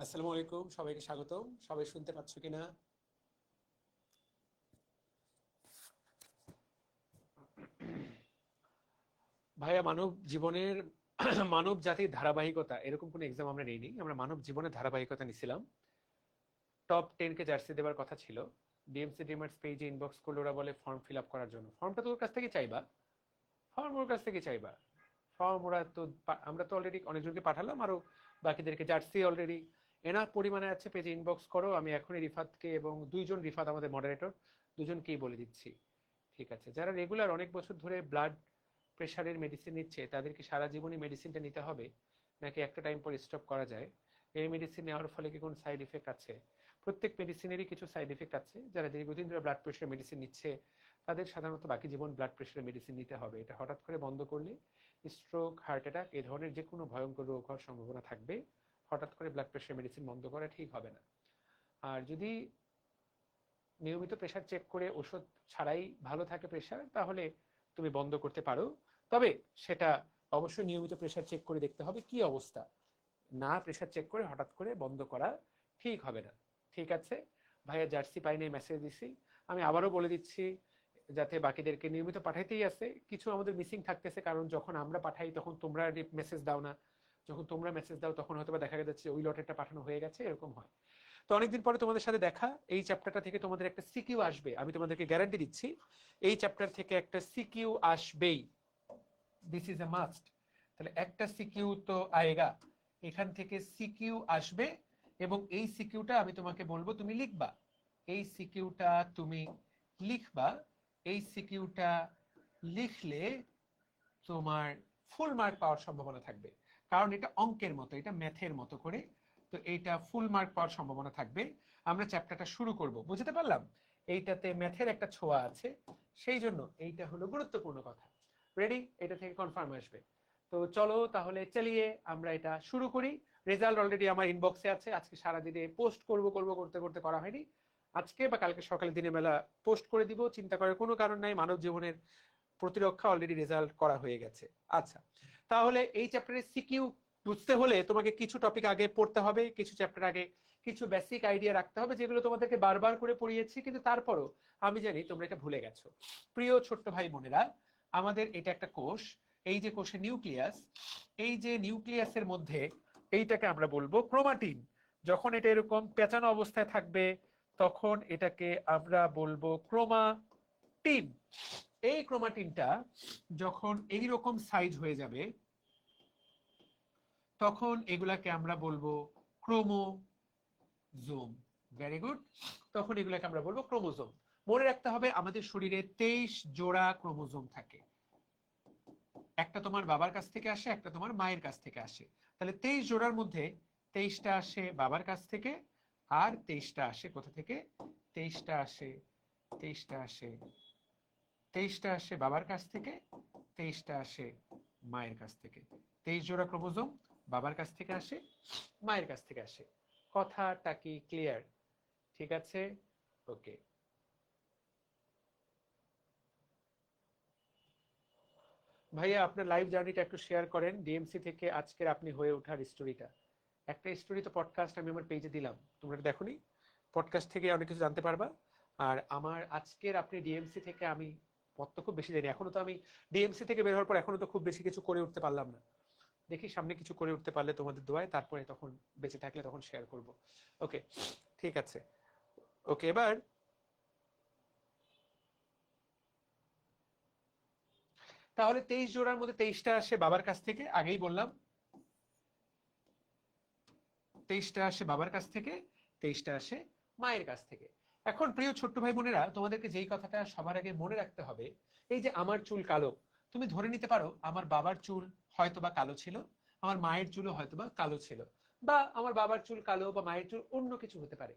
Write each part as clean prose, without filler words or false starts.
আসসালামু আলাইকুম, সবাইকে স্বাগতম। সবাই শুনতে পাচ্ছ কিনা? ভাইয়া, মানব জীবনের মানব জাতির ধারাবাহিকতা এরকম কোন এক্সাম আমরা নেইনি। আমরা মানব জীবনের ধারাবাহিকতা নিছিলাম। টপ 10 কে জার্সি দেওয়ার কথা ছিল। ডিএমসি ডিমার্স পেজে ইনবক্স করলে ওরা বলে ফর্ম ফিল আপ করার জন্য। ফর্মটা তোর কাছ থেকে চাইবা, ফর্ম ওর কাছ থেকে চাইবা। ফর্ম ওরা তো আমরা তো অলরেডি অনেকজনকে পাঠালাম, আরো বাকিদেরকে জার্সি অলরেডি এনার পরিমাণে আছে। পেজে ইনবক্স করো। আমি এখনই রিফাতকে এবং দুইজন, রিফাত আমাদের মডারেটর, দুজনকেই বলে দিচ্ছি। ঠিক আছে, যারা রেগুলার অনেক বছর ধরে ব্লাড প্রেশারের মেডিসিন নিচ্ছে তাদের কি সারা জীবনই মেডিসিনটা নিতে হবে, নাকি একটা টাইম পর স্টপ করা যায়? এই মেডিসিন নেওয়ার ফলে কি কোনো সাইড ইফেক্ট আছে? প্রত্যেক মেডিসিনেরই কিছু সাইড ইফেক্ট আছে। যারা দীর্ঘদিন ধরে ব্লাড প্রেশার মেডিসিন নিচ্ছে তাদের সাধারণত বাকি জীবন ব্লাড প্রেশারের মেডিসিন নিতে হবে। এটা হঠাৎ করে বন্ধ করলে স্ট্রোক, হার্ট অ্যাটাক এই ধরনের যে কোনো ভয়ঙ্কর রোগ হওয়ার সম্ভাবনা থাকবে। হঠাৎ করে ব্লাড প্রেশার মেডিসিন বন্ধ করা ঠিক হবে না। আর যদি নিয়মিত প্রেশার চেক করে ওষুধ ছাড়াই ভালো থাকে প্রেশার, তাহলে তুমি বন্ধ করতে পারো। তবে সেটা অবশ্যই নিয়মিত প্রেশার চেক করে দেখতে হবে কি অবস্থা। না প্রেশার চেক করে হঠাৎ করে বন্ধ করা ঠিক হবে না। ঠিক আছে ভাইয়া, জার্সি পাইনি, মেসেজ দিছি। আমি আবারও বলে দিচ্ছি, যাতে বাকিদেরকে নিয়মিত পাঠাইতেই আছে। কিছু আমাদের মিসিং থাকতেছে, কারণ যখন আমরা পাঠাই তখন তোমরা মেসেজ দাও না। যখন তোমরা মেসেজ দাও তখন হয়তো দেখা যাচ্ছে ওই লটেরটা পাঠানো হয়ে গেছে, এরকম হয়। তো অনেকদিন পরে তোমাদের সাথে দেখা। এই চ্যাপ্টারটা থেকে তোমাদের একটা সিকিউ আসবে, আমি তোমাদেরকে গ্যারান্টি দিচ্ছি। এই চ্যাপ্টার থেকে একটা সিকিউ আসবেই, দিস ইজ এ মাস্ট। তাহলে একটা সিকিউ তো আয়েগা, এখান থেকে সিকিউ আসবে। এবং এই সিকিউটা আমি তোমাকে বলবো, তুমি লিখবা। এই সিকিউটা তুমি লিখবা। এই সিকিউটা লিখলে তোমার ফুল মার্ক পাওয়ার সম্ভাবনা থাকবে। কারণ এটা অঙ্কের মতো, এটা ম্যাথের মতো করে। তো এইটা ফুল মার্ক পাওয়ার সম্ভাবনা থাকবে। আমরা চ্যাপ্টারটা শুরু করব, বুঝতে পারলাম? এইটাতে ম্যাথের একটা ছোঁয়া আছে, সেই জন্য এইটা হলো গুরুত্বপূর্ণ কথা। রেডি? এটা থেকে কনফার্ম আসবে। তো চলো তাহলে চালিয়ে আমরা এটা শুরু করি। রেজাল্ট অলরেডি আমার ইনবক্সে আছে। আজকে সারাদিনে পোস্ট করব করব করতে করতে করা হয়নি। আজকে বা কালকে সকালে দিনের বেলা পোস্ট করে দিব, চিন্তা করার কোনো কারণ নাই। মানব জীবনের প্রতিরক্ষা অলরেডি রেজাল্ট করা হয়ে গেছে। আচ্ছা, তাহলে এই চ্যাপ্টারের সিকিউ বুঝতে হলে তোমাকে কিছু টপিক আগে পড়তে হবে, কিছু চ্যাপ্টার আগে কিছু বেসিক আইডিয়া রাখতে হবে, যেগুলো তোমাদেরকে বারবার করে পড়িয়েছি, কিন্তু তারপরও আমি জানি তোমরা এটা ভুলে গেছো। প্রিয় ছোট্ট ভাই বোনেরা, আমাদের এটা একটা কোষ। এই যে কোষের নিউক্লিয়াস, এই যে নিউক্লিয়াসের মধ্যে এইটাকে আমরা বলবো ক্রোমাটিন। যখন এটা এরকম পেঁচানো অবস্থায় থাকবে তখন এটাকে আমরা বলবো ক্রোমাটিন। এই ক্রোমাটিনটা যখন এইরকম সাইজ হয়ে যাবে তখন এগুলাকে আমরা বলবো ক্রোমোজোম। Very good. তখন এগুলাকে আমরা বলবো ক্রোমোজোম। মনে রাখতে হবে আমাদের শরীরে 23 জোড়া ক্রোমোজোম থাকে। একটা তোমার বাবার কাছ থেকে আসে, একটা তোমার মায়ের কাছ থেকে আসে। তাহলে 23 জোড়ার মধ্যে 23টা আসে বাবার কাছ থেকে, আর 23টা আসে কোথা থেকে? 23টা আসে 23টা আসে 23টা আসে বাবার কাছ থেকে, 23টা আসে মায়ের কাছ থেকে। 23 জোড়া ক্রোমোজোম বাবার কাছ থেকে আসে, মায়ের কাছ থেকে আসে। কথাটা কি ক্লিয়ার? ঠিক আছে, ওকে। ভাইয়া, আপনার লাইভ জার্নিটা একটু শেয়ার করেন, ডিএমসি থেকে আজকের আপনি হয়ে ওঠার স্টোরিটা। একটা স্টোরি তো পডকাস্ট আমি আমার পেজে দিলাম, তোমরা দেখোনি? পডকাস্ট থেকে অনেক কিছু জানতে পারবা। আর আমার আজকের আপনি ডিএমসি থেকে, আমি পথ তো খুব বেশি জানি এখনো। তো আমি ডিএমসি থেকে বের হওয়ার পর এখনো তো খুব বেশি কিছু করে উঠতে পারলাম না। দেখি সামনে কিছু করে উঠতে পারলে তোমাদের দোয়ায়, তারপরে তখন বেঁচে থাকলে তখন শেয়ার করব। ওকে, ঠিক আছে। ওকে, এবার তাহলে 23 জোড়ার মধ্যে 23টা আসে বাবার কাছ থেকে, আগেই বললাম। 23টা আসে বাবার কাছ থেকে, 23টা আসে মায়ের কাছ থেকে। এখন প্রিয় ছোট্ট ভাই বোনেরা, তোমাদেরকে যেই কথাটা সবার আগে মনে রাখতে হবে, এই যে আমার চুল কালো, তুমি ধরে নিতে পারো আমার বাবার চুল হয়তোবা কালো ছিল, আমার মায়ের চুলও হয়তোবা কালো ছিল, বা আমার বাবার চুল কালো বা মায়ের চুল অন্য কিছু হতে পারে।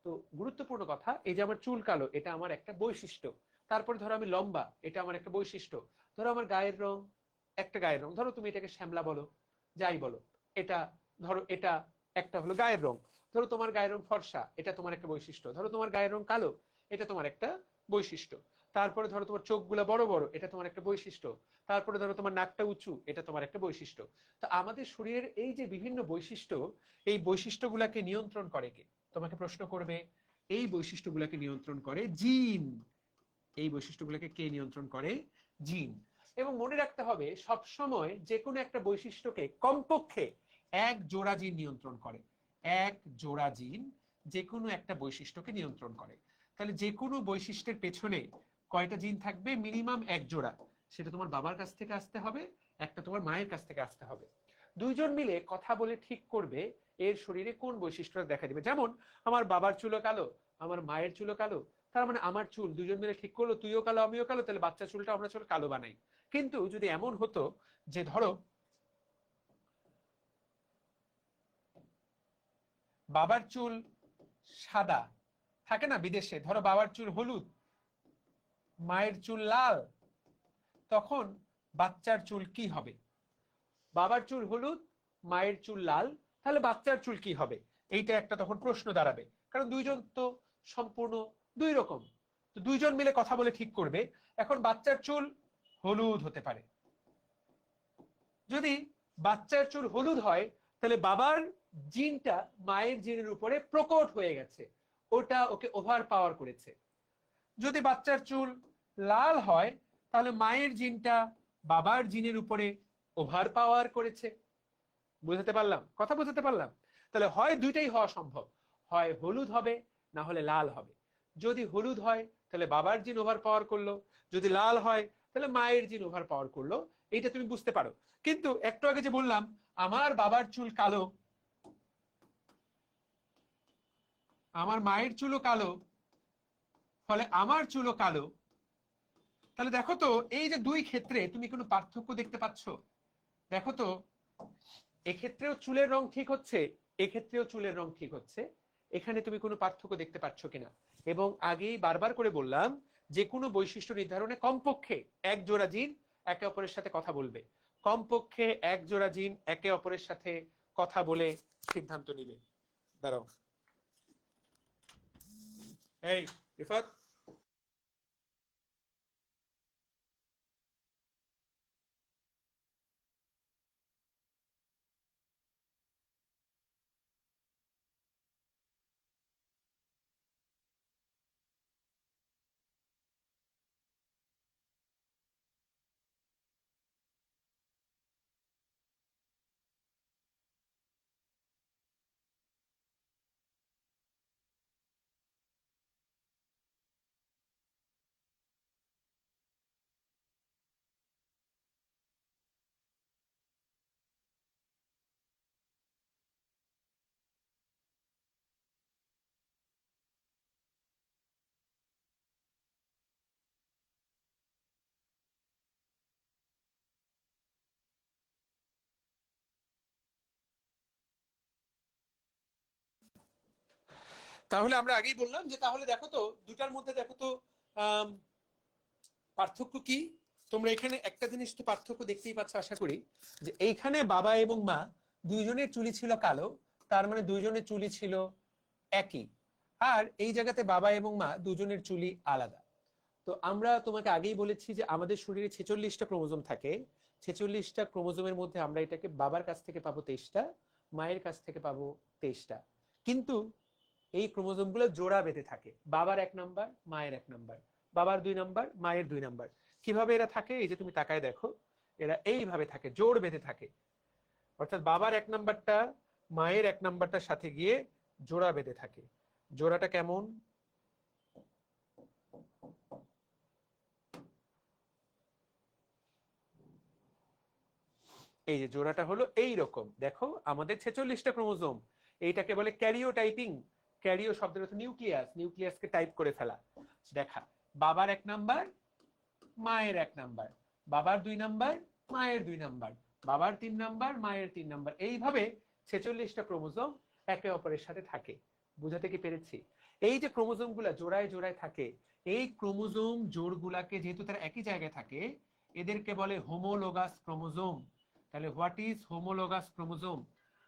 তো গুরুত্বপূর্ণ কথা, এই যে আমার চুল কালো এটা আমার একটা বৈশিষ্ট্য। তারপরে ধরো আমি লম্বা, এটা আমার একটা বৈশিষ্ট্য। ধরো আমার গায়ের রং একটা গায়ের রং, ধরো তুমি এটাকে শ্যামলা বলো, যাই বলো, এটা ধরো এটা একটা হলো গায়ের রং। ধরো তোমার গায়ের রং ফর্সা, এটা তোমার একটা বৈশিষ্ট্য। ধরো তোমার গায়ের রং কালো, এটা তোমার একটা বৈশিষ্ট্য। তারপরে ধরো তোমার চোখগুলো বড় বড়, এটা তোমার একটা বৈশিষ্ট্য। তারপরে ধরো তোমার নাকটা উঁচু, এটা তোমার একটা বৈশিষ্ট্য। তো আমাদের শরীরের এই যে বিভিন্ন বৈশিষ্ট্য, এই বৈশিষ্ট্যগুলোকে নিয়ন্ত্রণ করে কে? তোমাকে প্রশ্ন করবে, এই বৈশিষ্ট্যগুলোকে নিয়ন্ত্রণ করে জিন। এই বৈশিষ্ট্যগুলোকে কে নিয়ন্ত্রণ করে? জিন। এবং মনে রাখতে হবে সব সময় যে কোনো একটা বৈশিষ্ট্যকে কমপক্ষে এক জোড়া জিন নিয়ন্ত্রণ করে। এক জোড়া জিন যে কোনো একটা বৈশিষ্ট্যকে নিয়ন্ত্রণ করে। তাহলে যে কোনো বৈশিষ্ট্যের পেছনে কয়টা জিন থাকবে? মিনিমাম এক জোড়া। সেটা তোমার বাবার কাছ থেকে আসতে হবে, একটা তোমার মায়ের কাছ থেকে আসতে হবে। দুইজন মিলে কথা বলে ঠিক করবে এর শরীরে কোন বৈশিষ্ট্যটা দেখা দিবে। যেমন আমার বাবার চুলও কালো, আমার মায়ের চুলও কালো, তার মানে আমার চুল দুজন মিলে ঠিক করলো তুইও কালো আমিও কালো, তাহলে বাচ্চা চুলটা আমরা চুল কালো বানাই। কিন্তু যদি এমন হতো যে ধরো বাবার চুল সাদা, থাকে না বিদেশে, ধরো বাবার চুল হলুদ, মায়ের চুল লাল, তখন বাচ্চার চুল কি হবে? বাবার চুল হলুদ, মায়ের চুল লাল, তাহলে বাচ্চার চুল কি হবে? এইটা একটা তখন প্রশ্ন দাঁড়াবে, কারণ দুইজন তো সম্পূর্ণ দুই রকম। তো দুইজন মিলে কথা বলে ঠিক করবে। এখন বাচ্চার চুল হলুদ হতে পারে। যদি বাচ্চার চুল হলুদ হয়, তাহলে বাবার জিনটা মায়ের জিনের উপরে প্রকট হয়ে গেছে, ওটা ওকে ওভার পাওয়ার করেছে। যদি বাচ্চার চুল লাল হয়, তাহলে মায়ের জিনটা বাবার জিনের উপরে ওভার পাওয়ার করেছে। বুঝতে পারলাম? কথা বুঝতে পারলাম? তাহলে হয় দুইটাই হওয়া সম্ভব, হয় হলুদ হবে না হলে লাল হবে। যদি হলুদ হয় তাহলে বাবার জিন ওভার পাওয়ার করলো, যদি লাল হয় তাহলে মায়ের জিন ওভার পাওয়ার করলো। এইটা তুমি বুঝতে পারো। কিন্তু একটু আগে যে বললাম আমার বাবার চুল কালো, আমার মায়ের চুলও কালো, ফলে আমার চুলও কালো, তাহলে দেখো তো এই যে দুই ক্ষেত্রে তুমি কোনো পার্থক্য দেখতে পাচ্ছ? দেখো তো, এক্ষেত্রেও চুলের রং ঠিক হচ্ছে, এক্ষেত্রেও চুলের রং ঠিক হচ্ছে। এখানে তুমি কোনো পার্থক্য দেখতে পাচ্ছ কিনা? এবং আগেই বারবার করে বললাম যে কোনো বৈশিষ্ট্য নির্ধারণে কমপক্ষে এক জোড়া জিন একে অপরের সাথে কথা বলবে। কমপক্ষে এক জোড়া জিন একে অপরের সাথে কথা বলে সিদ্ধান্ত নিবে। দাঁড়াও, এই রিফাত, তাহলে আমরা আগেই বললাম যে তাহলে দেখো তো দুটার মধ্যে দেখো তো পার্থক্য কি। তোমরা এখানে একটা জিনিস তো পার্থক্য দেখতেই পাচ্ছ আশা করি, যে এইখানে বাবা এবং মা দুইজনের চুলি ছিল কালো, তার মানে দুইজনের চুলি ছিল একই। আর এই জায়গাতে বাবা এবং মা দুজনের চুলি আলাদা। তো আমরা তোমাকে আগেই বলেছি যে আমাদের শরীরে 46টা ক্রোমোজোম থাকে। 46টা ক্রোমোজোমের মধ্যে আমরা এটাকে বাবার কাছ থেকে পাবো 23টা, মায়ের কাছ থেকে পাবো 23টা। কিন্তু এই ক্রোমোজোম গুলো জোড়া বেঁধে থাকে, বাবার 1 নাম্বার মায়ের 1 নাম্বার, বাবার 2 নাম্বার মায়ের 2 নাম্বার। কিভাবে এরা থাকে? এই যে তুমি তাকায় দেখো, এরা এইভাবে থাকে, জোড় বেঁধে থাকে। অর্থাৎ বাবার 1 নাম্বারটা মায়ের 1 নাম্বারটার সাথে গিয়ে জোড়া বেঁধে থাকে। জোড়াটা কেমন? এই যে জোড়াটা হলো এই রকম, দেখো আমাদের 46টা ক্রোমোজোম, এইটাকে বলে ক্যারিও টাইপিং। ক্যারিও শব্দের অর্থ নিউক্লিয়াস, নিউক্লিয়াসকে টাইপ করে ফেলা। দেখা, বাবার 1 নাম্বার মায়ের 1 নাম্বার, বাবার 2 নাম্বার মায়ের 2 নাম্বার, বাবার 3 নাম্বার মায়ের 3 নাম্বার, এইভাবে 46টা ক্রোমোজোম একে অপরের সাথে থাকে। বুঝাতে কি পেরেছি? এই যে ক্রোমোজোম গুলা জোড়ায় জোড়ায় থাকে, এই ক্রোমোজোম জোড় গুলাকে যেহেতু তারা একই জায়গায় থাকে, এদেরকে বলে হোমোলোগাস ক্রোমোজোম। তাহলে হোয়াট ইজ হোমোলোগাস ক্রোমোজোম?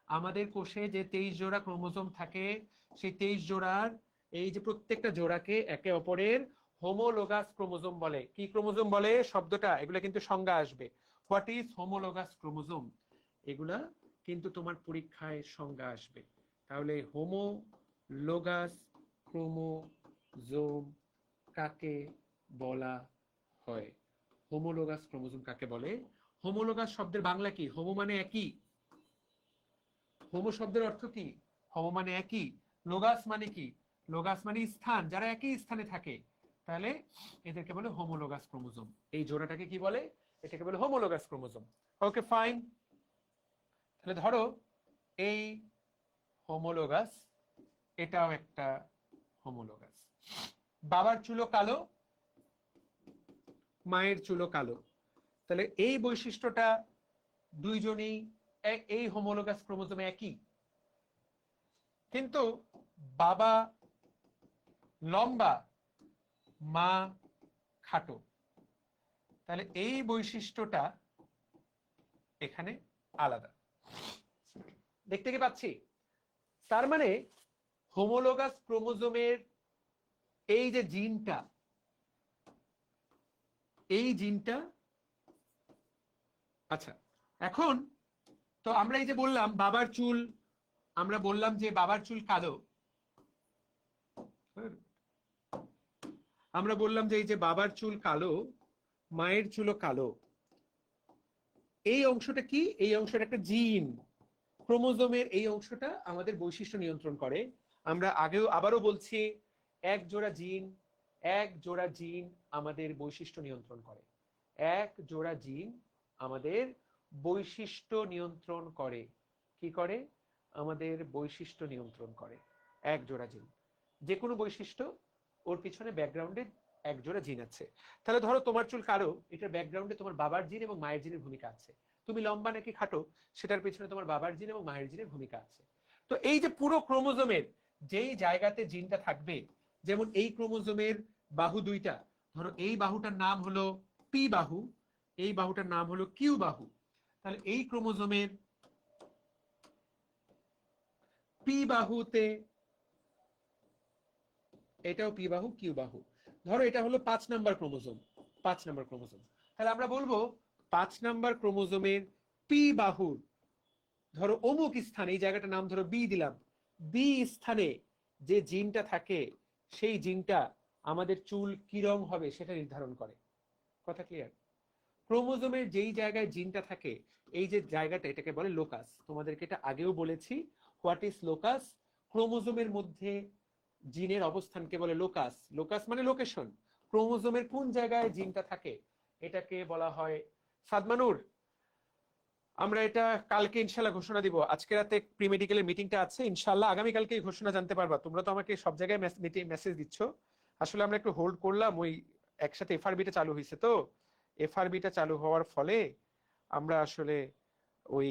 আমাদের কোষে যে 23 জোড়া ক্রোমোজোম থাকে, সেই 23 জোড়ার এই যে প্রত্যেকটা জোড়াকে একে অপরের হোমোলোগাস ক্রোমোজোম বলে। কি ক্রোমোজোম বলে শব্দটা, এগুলো কিন্তু সংজ্ঞা আসবে। হোয়াট ইজ হোমোলোগাস ক্রোমোজোম, এগুলা কিন্তু তোমার পরীক্ষায় সংজ্ঞা আসবে। তাহলে হোমোলোগাস ক্রোমোজোম কাকে বলা হয়? হোমোলোগাস ক্রোমোজোম কাকে বলে? হোমোলোগাস শব্দের বাংলা কি? হোমো মানে একই। হোমো শব্দের অর্থ কি? হোমো মানে একই। লোগাস মানে কি? লোগাস মানে স্থান, যারা একই স্থানে থাকে, তাহলে এদেরকে বলে হোমোলোগাস ক্রোমোজোম। এই জোড়াটাকে কি বলে? এটাকে বলে হোমোলোগাস ক্রোমোজোম। Okay fine. তাহলে ধরো এই হোমোলোগাস, এটাও একটা হোমোলোগাস। বাবার চুলও কালো, মায়ের চুলও কালো, তাহলে এই বৈশিষ্ট্যটা দুইজনেই এই হোমোলোগাস ক্রোমোজোমে একই। কিন্তু বাবা লম্বা, মা খাটো, তাহলে এই বৈশিষ্ট্যটা এখানে আলাদা। দেখতে কি পাচ্ছি? তার মানে হোমোলোগাস ক্রোমোজোমের এই যে জিনটা, এই জিনটা, আচ্ছা এখন তো আমরা এই যে বললাম বাবার চুল, আমরা বললাম যে বাবার চুল কালো, আমরা বললাম যে এই যে বাবার চুল কালো, মায়ের চুলও কালো, এই অংশটা কি? এই অংশটা একটা জিন। ক্রোমোজোমের এই অংশটা আমাদের বৈশিষ্ট্য নিয়ন্ত্রণ করে। আমরা আগেও আবারও বলছি, এক জোড়া জিন, এক জোড়া জিন আমাদের বৈশিষ্ট্য নিয়ন্ত্রণ করে। এক জোড়া জিন আমাদের বৈশিষ্ট্য নিয়ন্ত্রণ করে। কি করে? আমাদের বৈশিষ্ট্য নিয়ন্ত্রণ করে এক জোড়া জিন। যে কোনো বৈশিষ্ট্য, ওর পিছনে ব্যাকগ্রাউন্ডে এক জোড়া জিন আছে। তাহলে ধরো তোমার চুল কালো, এটার ব্যাকগ্রাউন্ডে তোমার বাবার জিন এবং মায়ের জিনের ভূমিকা আছে। তুমি লম্বা নাকি খাটো, সেটার পিছনে তোমার বাবার জিন এবং মায়ের জিনের ভূমিকা আছে। তো এই যে পুরো ক্রোমোজোমের যেই জায়গাতে জিনটা থাকবে, যেমন এই ক্রোমোজোমের বাহু দুইটা, ধরো এই বাহুটার নাম হলো পি বাহু, এই বাহুটার নাম হলো কিউ বাহু। তাহলে এই ক্রোমোজোমের পি বাহুতে, এটাও পি বাহু কিউ বাহু, ধরো এটা হলো 5 নাম্বার ক্রোমোজোম, 5 নাম্বার ক্রোমোজোম। তাহলে আমরা বলবো 5 নাম্বার ক্রোমোজোমের পি বাহুর ধরো অমুক স্থানে, এই জায়গাটার নাম ধরো বি দিলাম, বি স্থানে যে জিনটা থাকে, সেই জিনটা আমাদের চুল কি রং হবে সেটা নির্ধারণ করে। কথা ক্লিয়ার? ক্রোমোজোমের যেই জায়গায় জিনটা থাকে, এই যে জায়গাটা, এটাকে বলে লোকাস। তোমাদেরকে এটা আগেও বলেছি, হোয়াট ইজ লোকাস। ক্রোমোজোমের মধ্যে জিনের অবস্থানকে বলে লোকাস। লোকাস মানে লোকেশন। ক্রোমোজোমের কোন জায়গায় জিনটা থাকে এটাকে বলা হয়। সাদমানুর, আমরা এটা কালকে ইনশাল্লাহ ঘোষণা দিব। আজকে রাতে প্রি মেডিকেলের মিটিংটা আছে, ইনশাল্লাহ আগামীকালকে ঘোষণা জানতে পারবা। তোমরা তো আমাকে সব জায়গায় মেসেজ দিচ্ছ, আসলে আমরা একটু হোল্ড করলাম, ওই একসাথে এফআরবিটা চালু হয়েছে, তো এফআরবিটা চালু হওয়ার ফলে আমরা আসলে ওই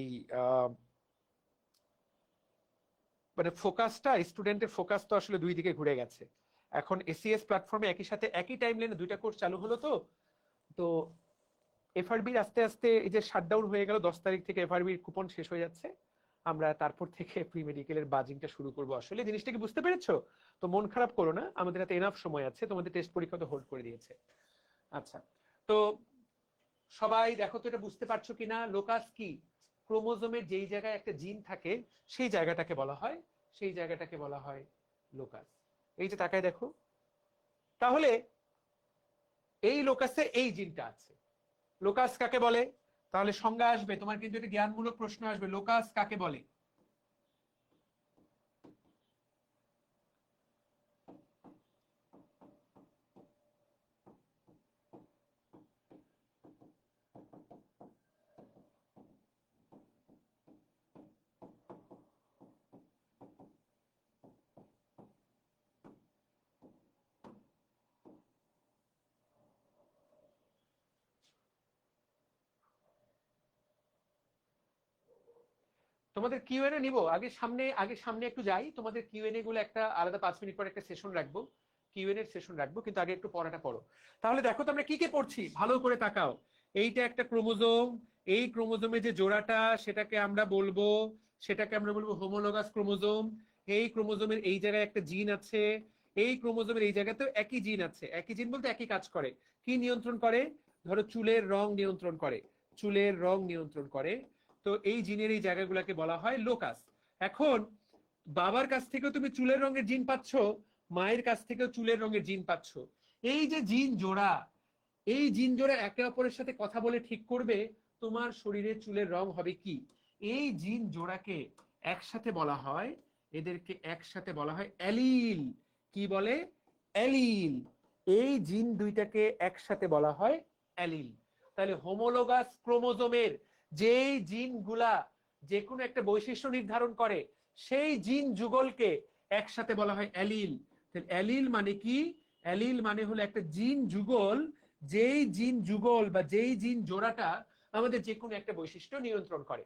মানে ফোকাসটা, স্টুডেন্টের ফোকাস তো আসলে দুই দিকে ঘুরে গেছে। এখন এসিএস প্ল্যাটফর্মে একই সাথে একই টাইমলাইনে দুইটা কোর্স চালু হলো, তো তো এফআরবির আস্তে আস্তে এই যে শাটডাউন হয়ে গেল, 10 তারিখ থেকে এফআরবির কুপন শেষ হয়ে যাচ্ছে, আমরা তারপর থেকে প্রি মেডিকেলের বাজিংটা শুরু করব। আসলে জিনিসটা কি বুঝতে পেরেছো? তো মন খারাপ করো না, আমাদের হাতে এনাফ সময় আছে, তোমাদের টেস্ট পরীক্ষা তো হোল্ড করে দিয়েছে। আচ্ছা, তো সবাই দেখো তো এটা বুঝতে পারছো কিনা? লোকাস কি? ক্রোমোজোমের যেই জায়গায় একটা জিন থাকে, সেই জায়গাটাকে বলা হয়, সেই জায়গাটাকে বলা হয় লোকাস। এই যে তাকায় দেখো, তাহলে এই লোকাসে এই জিনটা আছে। লোকাস কাকে বলে? তাহলে সংজ্ঞা আসবে, তোমার কিন্তু এটা জ্ঞানমূলক প্রশ্ন আসবে, লোকাস কাকে বলে? তোমাদের কিউএনএ নিব, আগে সামনে একটু যাই। তোমাদের কিউএনএ গুলো একটা আলাদা 5 মিনিট পর একটা সেশন রাখবো, কিউএনএ সেশন রাখবো, কিন্তু আগে একটু পড়াটা পড়ো। তাহলে দেখো তো আমরা কি কি পড়ছি, ভালো করে তাকাও। এইটা একটা ক্রোমোজোম, এই ক্রোমোজোমে যে জোড়াটা, সেটাকে আমরা বলবো হোমোলোগাস ক্রোমোজোম। এই ক্রোমোজোমের এই জায়গায় একটা জিন আছে, এই ক্রোমোজোমের এই জায়গাতেও একই জিন আছে। একই জিন বলতে একই কাজ করে। কি নিয়ন্ত্রণ করে? ধরো চুলের রং নিয়ন্ত্রণ করে, চুলের রং নিয়ন্ত্রণ করে। তো এই জিনের এই জায়গাগুলোকে বলা হয় লোকাস। এখন বাবার কাছ থেকেও তুমি চুলের রঙের জিন পাচ্ছ, মায়ের কাছ থেকেও চুলের রঙের জিন পাচ্ছ। এই যে জিন জোড়া, এই জিন জোড়া একে অপরের সাথে কথা বলে ঠিক করবে তোমার শরীরে চুলের রং হবে কি। এই জিন জোড়াকে একসাথে বলা হয়, এদেরকে একসাথে বলা হয় অ্যালিল। কি বলে? অ্যালিল। এই জিন দুইটাকে একসাথে বলা হয় অ্যালিল। তাহলে হোমোলোগাস ক্রোমোজোমের যেই জিনগুলা যে কোনো একটা বৈশিষ্ট্য নির্ধারণ করে, সেই জিন যুগলকে একসাথে বলা হয় অ্যালিল। অ্যালিল মানে কি? অ্যালিল মানে হলো একটা জিন যুগল, যেই জিন যুগল বা যেই জিন জোড়াটা আমাদের যে কোনো একটা বৈশিষ্ট্য নিয়ন্ত্রণ করে।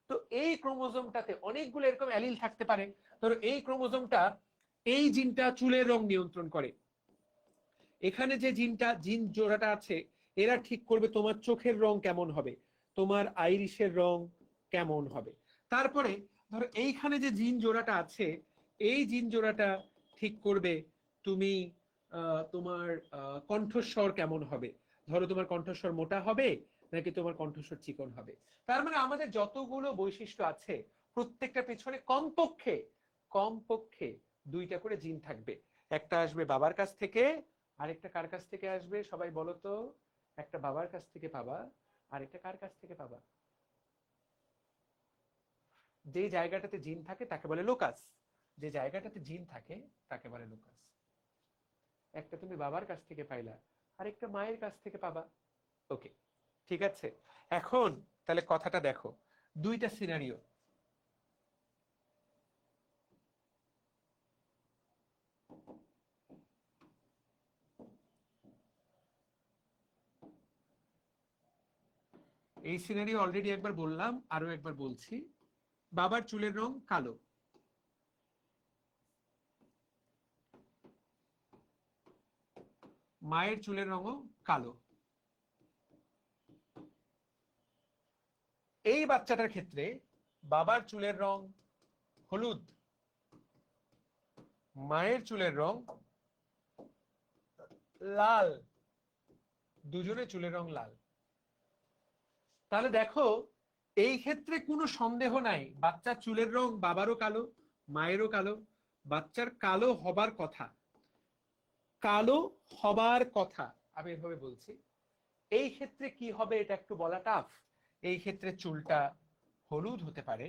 তো এই ক্রোমোজোমটাতে অনেকগুলো এরকম অ্যালিল থাকতে পারে। ধরো এই ক্রোমোজোমটা, এই জিনটা চুলের রং নিয়ন্ত্রণ করে। এখানে যে জিন জোড়াটা আছে, এরা ঠিক করবে তোমার চোখের রং কেমন হবে, তোমার আইরিশের রং কেমন হবে। তারপরে ধরো এইখানে যে জিন জোড়াটা আছে, এই জিন জোড়াটা ঠিক করবে তুমি তোমার কণ্ঠস্বর কেমন হবে। ধরো তোমার কণ্ঠস্বর মোটা হবে নাকি তোমার কণ্ঠস্বর চিকন হবে। তার মানে আমাদের যতগুলো বৈশিষ্ট্য আছে, প্রত্যেকটা পেছনে কমপক্ষে কমপক্ষে দুইটা করে জিন থাকবে। একটা আসবে বাবার কাছ থেকে, আরেকটা কার কাছ থেকে আসবে সবাই বলো তো? একটা বাবার কাছ থেকে পাবা, আরেকটা কার কাছ থেকে পাবা? যে জায়গাটাতে জিন থাকে তাকে বলে লোকাস। যে জায়গাটাতে জিন থাকে তাকে বলে লোকাস। একটা তুমি বাবার কাছ থেকে পাইলা, আরেকটা মায়ের কাছ থেকে পাবা। ওকে, ঠিক আছে। এখন তাহলে কথাটা দেখো, দুইটা সিনারিও। এই সিনারিও অলরেডি একবার বললাম, আরো একবার বলছি। বাবার চুলের রং কালো, মায়ের চুলের রঙও কালো। এই বাচ্চাটার ক্ষেত্রে বাবার চুলের রং হলুদ, মায়ের চুলের রং লাল, দুজনে চুলের রং লাল। তাহলে দেখো, এই ক্ষেত্রে কোনো সন্দেহ নাই, বাচ্চার চুলের রং বাবারও কালো, মায়েরও কালো। বাচ্চার কালো হবার কথা, কালো হবার কথা। আমি এভাবে বলছি, এই ক্ষেত্রে কি হবে এটা একটু বলা টাফ। এই ক্ষেত্রে চুলটা হলুদ হতে পারে,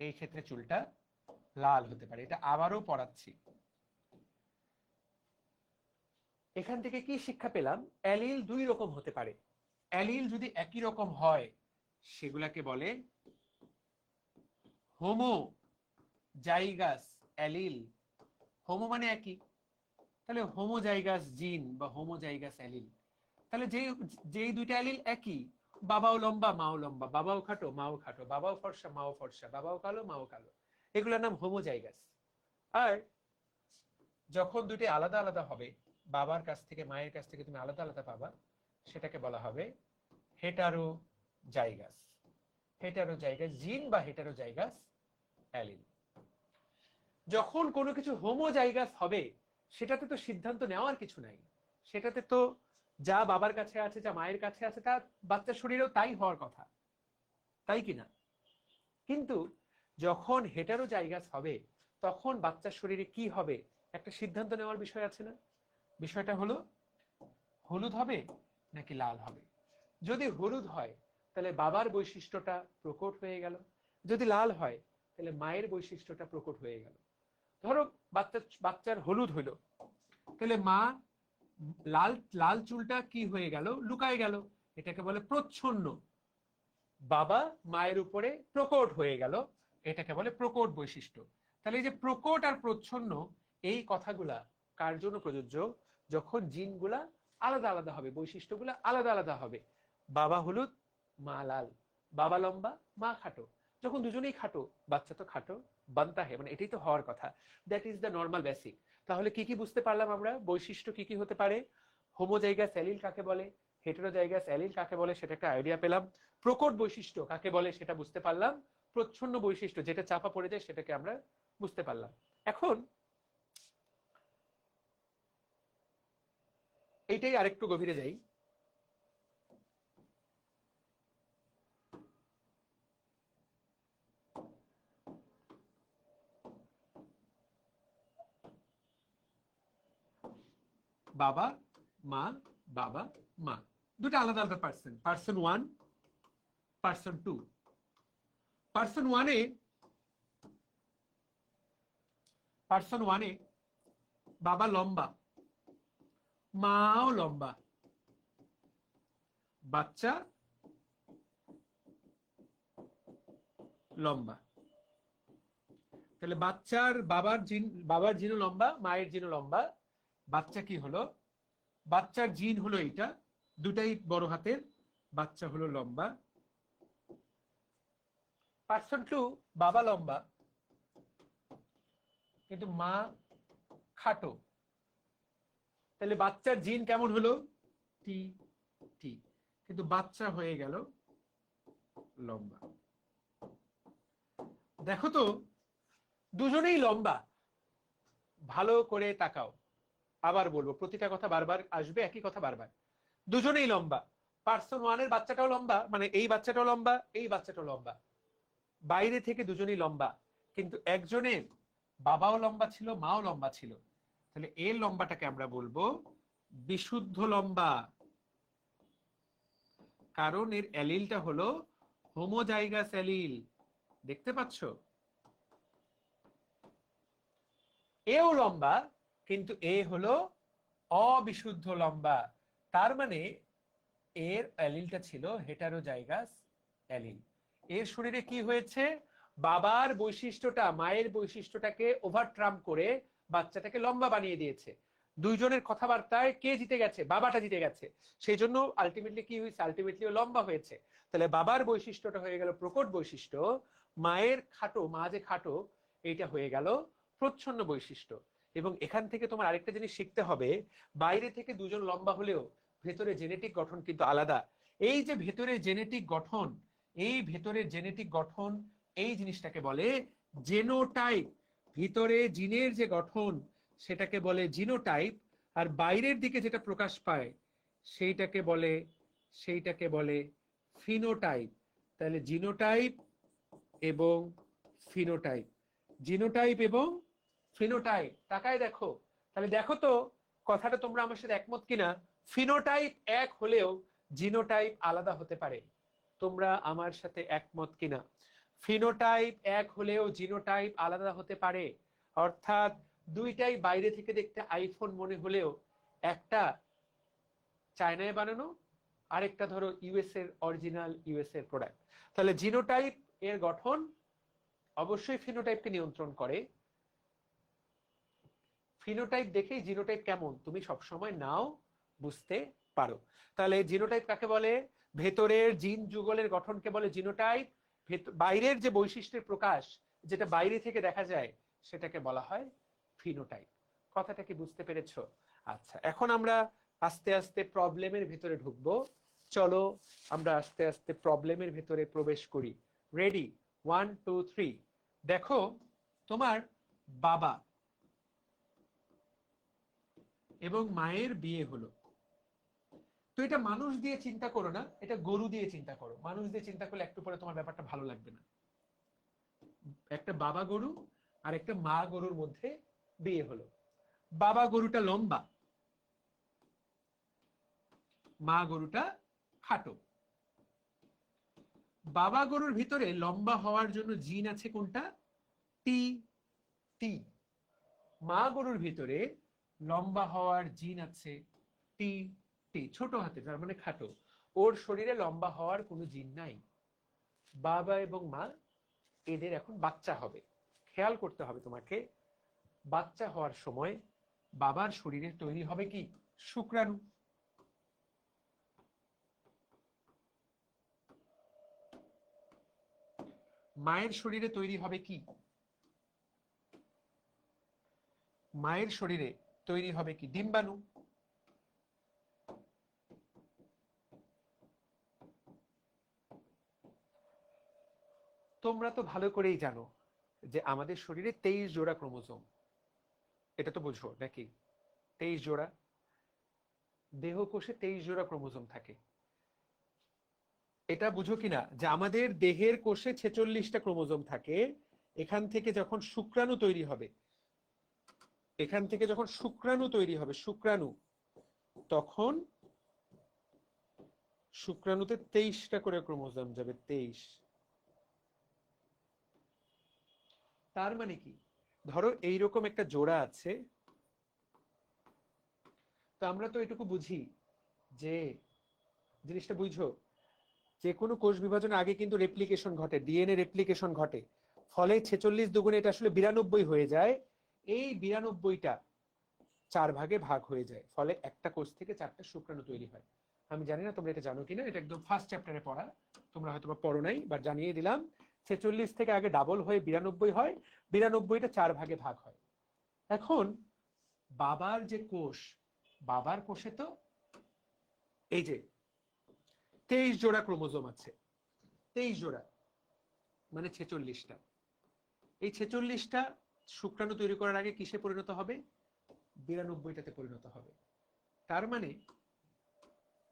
এই ক্ষেত্রে চুলটা লাল হতে পারে। এটা আবারও পড়াচ্ছি। এখান থেকে কি শিক্ষা পেলাম? অ্যালিল দুই রকম হতে পারে। অ্যালিল যদি একই রকম হয় সেগুলাকে বলে হোমো জাইগাস অ্যালিল। হোমো মানে একই, তাহলে হোমোজাইগাস জিন বা হোমোজাইগাস অ্যালিল। তাহলে যেই দুইটা অ্যালিল একই, বাবাও লম্বা মাও লম্বা, বাবাও খাটো মাও খাটো, বাবাও ফর্সা মাও ফর্সা, বাবাও কালো মাও কালো, এগুলোর নাম হোমোজাইগাস। আর যখন দুটি আলাদা আলাদা হবে, বাবার কাছ থেকে মায়ের কাছ থেকে তুমি আলাদা আলাদা পাবা, সেটাকে বলা হবে হেটারোজাইগাস। হেটারোজাইগাস জিন বা হেটারোজাইগাস অ্যালিল। যখন কোনো কিছু হোমোজাইগাস হবে, সেটাতে তো সিদ্ধান্ত নেওয়ার কিছু নাই। সেটাতে তো যা বাবার কাছে আছে, যা মায়ের কাছে আছে, তা বাচ্চার শরীরেও তাই হওয়ার কথা, তাই কিনা? কিন্তু যখন হেটারোজাইগাস হবে, তখন বাচ্চার শরীরে কি হবে একটা সিদ্ধান্ত নেওয়ার বিষয় আছে না? বিষয়টা হলো হলুদ হবে নাকি লাল হবে। যদি হলুদ হয় তাহলে বাবার বৈশিষ্ট্যটা প্রকট হয়ে গেল, যদি লাল হয় তাহলে মায়ের বৈশিষ্ট্যটা প্রকট হয়ে গেল। ধরো বাচ্চার হলুদ হইলো, তাহলে মা লাল লাল চুলটা কি হয়ে গেল? লুকায় গেল। এটাকে বলে প্রচ্ছন্ন। বাবা মায়ের উপরে প্রকট হয়ে গেল, এটাকে বলে প্রকট বৈশিষ্ট্য। তাহলে এই যে প্রকট আর প্রচ্ছন্ন, এই কথাগুলা কার জন্য প্রযোজ্য? যখন জিনগুলা আলাদা আলাদা হবে, বৈশিষ্ট্যগুলা আলাদা আলাদা হবে। বাবা হলুদ, মা লাল, বাবা লম্বা, মা খাটো। যখন দুজনেই খাটো, বাচ্চা তো খাটো বানতা হে, মানে এটাই তো হওয়ার কথা। That is the normal basic. তাহলে কি কি বুঝতে পারলাম আমরা? বৈশিষ্ট্য কি কি হতে পারে, হোমোজাইগাস অ্যালিল কাকে বলে, হেটেরোজাইগাস অ্যালিল কাকে বলে, সেটা একটা আইডিয়া পেলাম। প্রকট বৈশিষ্ট্য কাকে বলে সেটা বুঝতে পারলাম। প্রচ্ছন্ন বৈশিষ্ট্য যেটা চাপা পড়ে যায় সেটাকে আমরা বুঝতে পারলাম। এখন এইটাই আরেকটু গভীরে যাই। বাবা মা, বাবা মা, দুটো আলাদা আলাদা person. Person one, person to. Person ওয়ানে বাবা লম্বা, মাও লম্বা, বাচ্চা লম্বা। তাহলে বাচ্চার বাবার জিনও লম্বা, মায়ের জিনও লম্বা। বাচ্চা কি হলো? বাচ্চার জিন হলো এইটা, দুটাই বড় হাতের, বাচ্চা হলো লম্বা। পার্সন টু, বাবা লম্বা কিন্তু মা খাটো। তাহলে বাচ্চার জিন কেমন হলো? টি টি, কিন্তু বাচ্চা হয়ে গেল লম্বা। দেখো তো দুজনেই লম্বা, ভালো করে তাকাও। আবার বলবো, প্রতিটা কথা বারবার আসবে, একই কথা বারবার। দুজনেই লম্বা। পার্সন ওয়ানের বাচ্চাটাও লম্বা, মানে এই বাচ্চাটাও লম্বা, এই বাচ্চাটাও লম্বা। বাইরে থেকে দুজনেই লম্বা, কিন্তু একজনের বাবাও লম্বা ছিল, মাও লম্বা ছিল। তাহলে এর লম্বাটাকে আমরা বলবো বিশুদ্ধ লম্বা, কারণ এর অ্যালিলটা হলো হোমোজাইগাস অ্যালিল। দেখতে পাচ্ছ? এও লম্বা, কিন্তু এ হলো অবিশুদ্ধ লম্বা। তার মানে এর অ্যালিলটা ছিল হেটারোজাইগাস অ্যালিল। এর শরীরে কি হয়েছে? বাবার বৈশিষ্ট্যটা মায়ের বৈশিষ্ট্যটাকে ওভারট্রাম্প করে বাচ্চাটাকে লম্বা বানিয়ে দিয়েছে। দুইজনের কথাবার্তায় কে জিতে গেছে? বাবাটা জিতে গেছে। সেই জন্য আলটিমেটলি কি হয়েছে? আলটিমেটলি লম্বা হয়েছে। তাহলে বাবার বৈশিষ্ট্যটা হয়ে গেল প্রকট বৈশিষ্ট্য, মায়ের খাটো, মা যে খাটো, এইটা হয়ে গেল প্রচ্ছন্ন বৈশিষ্ট্য। এবং এখান থেকে তোমার আরেকটা জিনিস শিখতে হবে, বাইরে থেকে দুজন লম্বা হলেও ভেতরে জেনেটিক গঠন কিন্তু আলাদা। এই যে ভেতরে জেনেটিক গঠন, এই ভেতরের জেনেটিক গঠন, এই জিনিসটাকে বলে জেনোটাইপ। ভিতরে জিনের যে গঠন সেটাকে বলে জিনোটাইপ, আর বাইরের দিকে যেটা প্রকাশ পায় সেইটাকে বলে ফিনোটাইপ। তাহলে জিনোটাইপ এবং ফিনোটাইপ, জিনোটাইপ এবং ফিনোটাইপ। তাকায় দেখো, তাহলে দেখো তো কথাটা তোমরা আমার সাথে একমত কিনা? ফিনোটাইপ এক হলেও জিনোটাইপ আলাদা হতে পারে। তোমরা আমার সাথে একমত কিনা? ফিনোটাইপ এক হলেও জিনোটাইপ আলাদা হতে পারে। অর্থাৎ দুইটাই বাইরে থেকে দেখতে আইফোন মনে হলেও একটা চায়নায় বানানো, আরেকটা ধরো ইউএস এর অরিজিনাল ইউএস এর প্রোডাক্ট। তাহলে জিনোটাইপ এর গঠন অবশ্যই ফিনোটাইপকে নিয়ন্ত্রণ করে। ফিনোটাইপ দেখেই জিনোটাইপ কেমন তুমি সবসময় নাও বুঝতে পারো। তাহলে জিনোটাইপ কাকে বলে? ভেতরের জিন যুগলের গঠনকে বলে জিনোটাইপ। বাইরের যে বৈশিষ্ট্যের প্রকাশ, যেটা বাইরে থেকে দেখা যায়, সেটাকে বলা হয় ফিনোটাইপ। কথাটা কি বুঝতে পেরেছো? আচ্ছা, এখন আমরা আস্তে আস্তে প্রবলেমের ভিতরে ঢুকবো। চলো আমরা আস্তে আস্তে প্রবলেমের ভিতরে প্রবেশ করি। রেডি? 1 2 3। দেখো, তোমার বাবা এবং মায়ের বিয়ে হলো। তো এটা মানুষ দিয়ে চিন্তা করো না, এটা গরু দিয়ে চিন্তা করো। মানুষ দিয়ে চিন্তা করলে একটু পরে তোমার ব্যাপারটা ভালো লাগবে না। একটা বাবা গরু আর একটা মা গরুর মধ্যে বিয়ে হলো। বাবা গরুটা লম্বা, মা গরুটা খাটো। বাবা গরুর ভিতরে লম্বা হওয়ার জন্য জিন আছে কোনটা? টি টি। মা গরুর ভিতরে লম্বা হওয়ার জিন আছে টি টি, ছোট হাতে, তার মানে খাটো। ওর শরীরে লম্বা হওয়ার কোনো জিন নাই। বাবা এবং মা এদের এখন বাচ্চা হবে। খেয়াল করতে হবে তোমাকে, বাচ্চা হওয়ার সময় বাবার শরীরে তৈরি হবে কি? শুক্রাণু। মায়ের শরীরে তৈরি হবে কি? মায়ের শরীরে তৈরি হবে কি? ডিম্বাণু। তোমরা তো ভালো করেই জানো যে আমাদের শরীরে 23 জোড়া ক্রোমোজোম। এটা তো বুঝো নাকি? 23 জোড়া। দেহকোষে 23 জোড়া ক্রোমোজোম থাকে। এটা বুঝো কিনা যে আমাদের দেহের কোষে 46টা ক্রোমোজোম থাকে। এখান থেকে যখন শুক্রাণু তৈরি হবে, শুক্রাণু, তখন শুক্রাণুতে 23টা করে ক্রোমোজোম যাবে, 23। তার মানে কি, ধরো এইরকম একটা জোড়া আছে, তো আমরা তো এটুকু বুঝি যে, জিনিসটা বুঝো, যে কোনো কোষ বিভাজনের আগে কিন্তু রেপ্লিকেশন ঘটে, ডিএনএ রেপ্লিকেশন ঘটে, ফলে 46 দুগুণে এটা আসলে 92 হয়ে যায়। এই 92টা 4 ভাগে ভাগ হয়ে যায়, ফলে একটা কোষ থেকে 4টা শুক্রাণু তৈরি হয়। আমি জানি না তোমরা এটা জানো কিনা, এটা একদম ফার্স্ট চ্যাপ্টারে পড়া, তোমরা হয়তো পড়ো নাই, বাট জানিয়ে দিলাম। 46 থেকে আগে ডাবল হয়ে 92 হয়, 92টা 4 ভাগে ভাগ হয়। এখন বাবার যে কোষ, বাবার কোষে তো এই যে 23 জোড়া ক্রোমোজোম আছে, 23 জোড়া মানে 46টা। এই 46টা শুক্রাণু তৈরি করার আগে কিসে পরিণত হবে? 92টাতে পরিণত হবে। তার মানে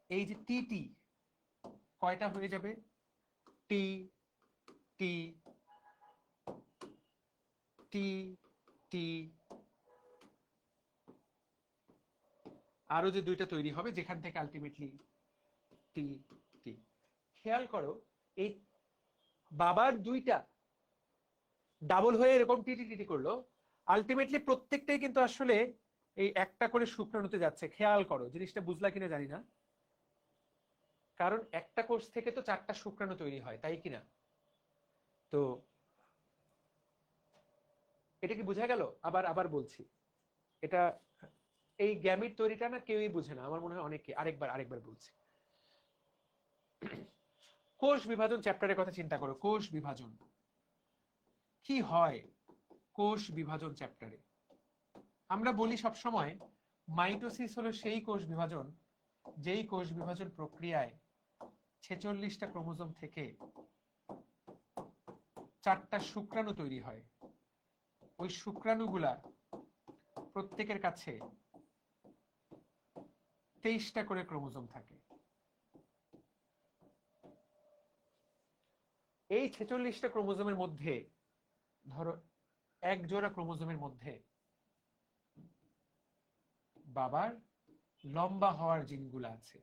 এই যে টি কয়টা হয়ে যাবে? টি টি টি টি, আরো যে দুইটা তৈরি হবে যেখান থেকে আলটিমেটলি টি টি। খেয়াল করো, এই বাবার দুইটা ডাবল হয়ে এরকম টি টি টি করলো, আলটিমেটলি প্রত্যেকটাই কিন্তু আসলে এই একটা করে শুক্রাণুতে যাচ্ছে। খেয়াল করো, জিনিসটা বুঝলা কিনা জানি না, কারণ একটা কোষ থেকে তো 4টা শুক্রাণু তৈরি হয়, তাই কিনা? তো এটা কি বোঝা গেল? আবার আবার বলছি, এটা এই গ্যামিট তৈরিটা না কেউই বুঝে না, আমার মনে হয় অনেকে। আরেকবার বলছি, কোষ বিভাজন চ্যাপ্টারের কথা চিন্তা করো। কোষ বিভাজন কি হয়? কোষ বিভাজন চ্যাপ্টারে আমরা বলি সব সময় মাইটোসিস হলো সেই কোষ বিভাজন, যেই কোষ বিভাজন প্রক্রিয়ায় 46টা ক্রোমোজোম থেকে 4টা শুক্রাণু তৈরি হয়। ওই শুক্রাণুগুলা প্রত্যেকের কাছে 23টা করে ক্রোমোজোম থাকে। এই 46টা ক্রোমোজোমের মধ্যে ধরো এক জোড়া ক্রোমোজোমের মধ্যে বাবার লম্বা হওয়ার জিনগুলো আছে।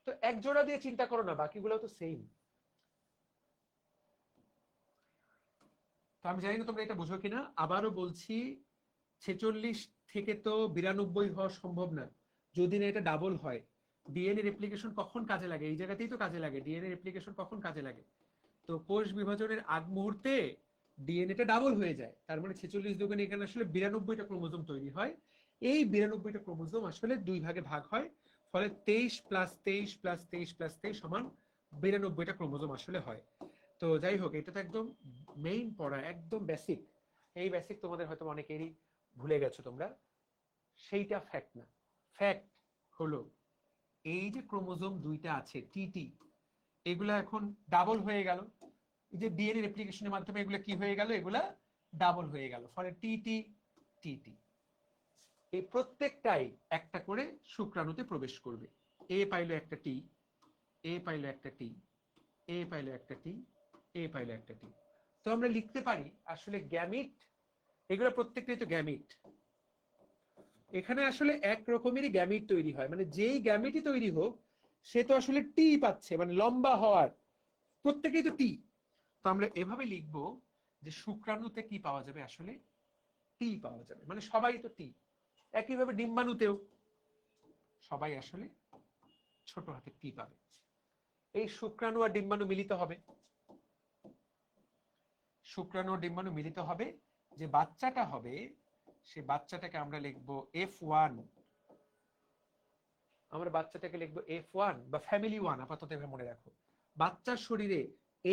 তো এক জোড়া দিয়ে চিন্তা করো না, বাকিগুলো তো সেম। তো আমি জানি না তোমরা এটা বুঝো কিনা, আবারও বলছি, 46 থেকে তো 92 হওয়া সম্ভব না যদি না এটা ডাবল হয়। ডিএনএ রেপ্লিকেশন কখন কাজে লাগে? এই জায়গাতেই তো কাজে লাগে। ডিএনএ রেপ্লিকেশন কখন কাজে লাগে? তো কোষ বিভাজনের আগ মুহূর্তে ডিএনএটা ডাবল হয়ে যায়, তার মানে 46 দুগুণে এখানে আসলে 92টা ক্রোমোজোম তৈরি হয়। এই 92টা ক্রোমোজোম আসলে 2 ভাগে ভাগ হয়, ফলে 23 প্লাস 23 প্লাস 23 প্লাস 23 সমান 92টা ক্রোমোজোম আসলে হয়। তো যাই হোক, এটা তো একদম মেইন পড়া, একদম বেসিক। এই বেসিক তোমাদের হয়তো অনেকেরই ভুলে গেছো তোমরা, সেইটা ফ্যাক্ট না। ফ্যাক্ট হলো এই যে ক্রোমোজোম দুইটা আছে টি, এগুলা এখন ডাবল হয়ে গেল। এই যে ডিএনএ রেপ্লিকেশনের মাধ্যমে এগুলা কি হয়ে গেল? এগুলা ডাবল হয়ে গেল, ফলে টি এই প্রত্যেকটাই একটা করে শুক্রাণুতে প্রবেশ করবে। এ পাইলো একটা টি, এ পাইলো একটা টি, এ পাইলো একটা টি, এ পাইলো একটা টি। তো আমরা লিখতে পারি আসলে গ্যামিট, এগুলো প্রত্যেকটাই তো গ্যামিট। এখানে আসলে এক রকমেরই গ্যামিট তৈরি হয়, মানে যেই গ্যামিটই তৈরি হোক সে তো আসলে টি পাচ্ছে, মানে লম্বা হওয়ার, প্রত্যেকেই তো টি। তো আমরা এভাবে লিখবো যে শুক্রাণুতে কি পাওয়া যাবে? আসলে টি পাওয়া যাবে, মানে সবাই তো টি। একইভাবে ডিম্বাণুতেও সবাই আসলে ছোট হাতে টি পাবে। এই শুক্রাণু আর ডিম্বাণু মিলিত হবে, শুক্রাণু আর ডিম্বাণু মিলিত হবে, যে বাচ্চাটা হবে সে বাচ্চাটাকে আমরা লিখবো F1। আমরা বাচ্চাটাকে লিখবো F1 বা ফ্যামিলি 1, আপাতত এভাবে মনে রাখো। বাচ্চার শরীরে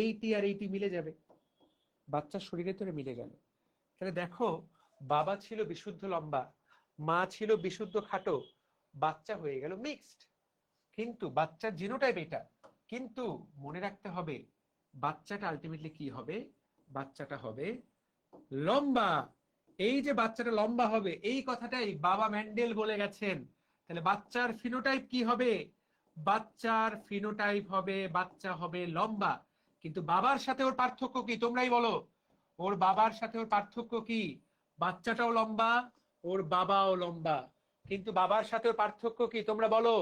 এইটি আর এইটি মিলে যাবে, বাচ্চার শরীরে তো মিলে গেল। তাহলে দেখো, বাবা ছিল বিশুদ্ধ লম্বা, মা ছিল বিশুদ্ধ খাটো, বাচ্চা হয়ে গেল মিক্সড। কিন্তু বাচ্চার জিনোটাইপ এটা, কিন্তু মনে রাখতে হবে বাচ্চাটা আলটিমেটলি কি হবে? বাচ্চাটা হবে লম্বা। এই যে বাচ্চাটা লম্বা হবে, এই কথাটাই বাবা ম্যান্ডেল বলে গেছেন। তাহলে বাচ্চার ফিনোটাইপ কি হবে? বাচ্চার ফিনোটাইপ হবে, বাচ্চা হবে লম্বা। কিন্তু বাবার সাথে ওর পার্থক্য কি তোমরাই বলো? ওর বাবার সাথে ওর পার্থক্য কি? বাচ্চাটাও লম্বা, ওর বাবাও লম্বা। কিন্তু বাবার সাথে ওর পার্থক্য কি তোমরা বলো?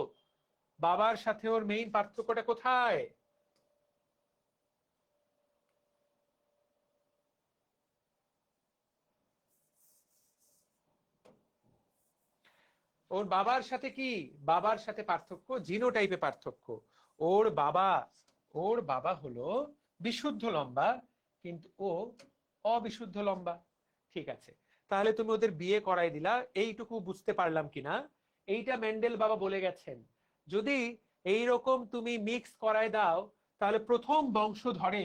বাবার সাথে ওর মেইন পার্থক্যটা কোথায়? ওর বাবার সাথে কি? বাবার সাথে পার্থক্য জিনোটাইপে পার্থক্য। ওর বাবা হলো বিশুদ্ধ লম্বা, কিন্তু ও অবিশুদ্ধ লম্বা। ঠিক আছে, তাহলে তুমি ওদের বিয়ে করাই দিলা, এইটুকু বুঝতে পারলাম কিনা? এইটা মেন্ডেল বাবা বলে গেছেন, যদি এইরকম তুমি মিক্স করায় দাও তাহলে প্রথম বংশ ধরে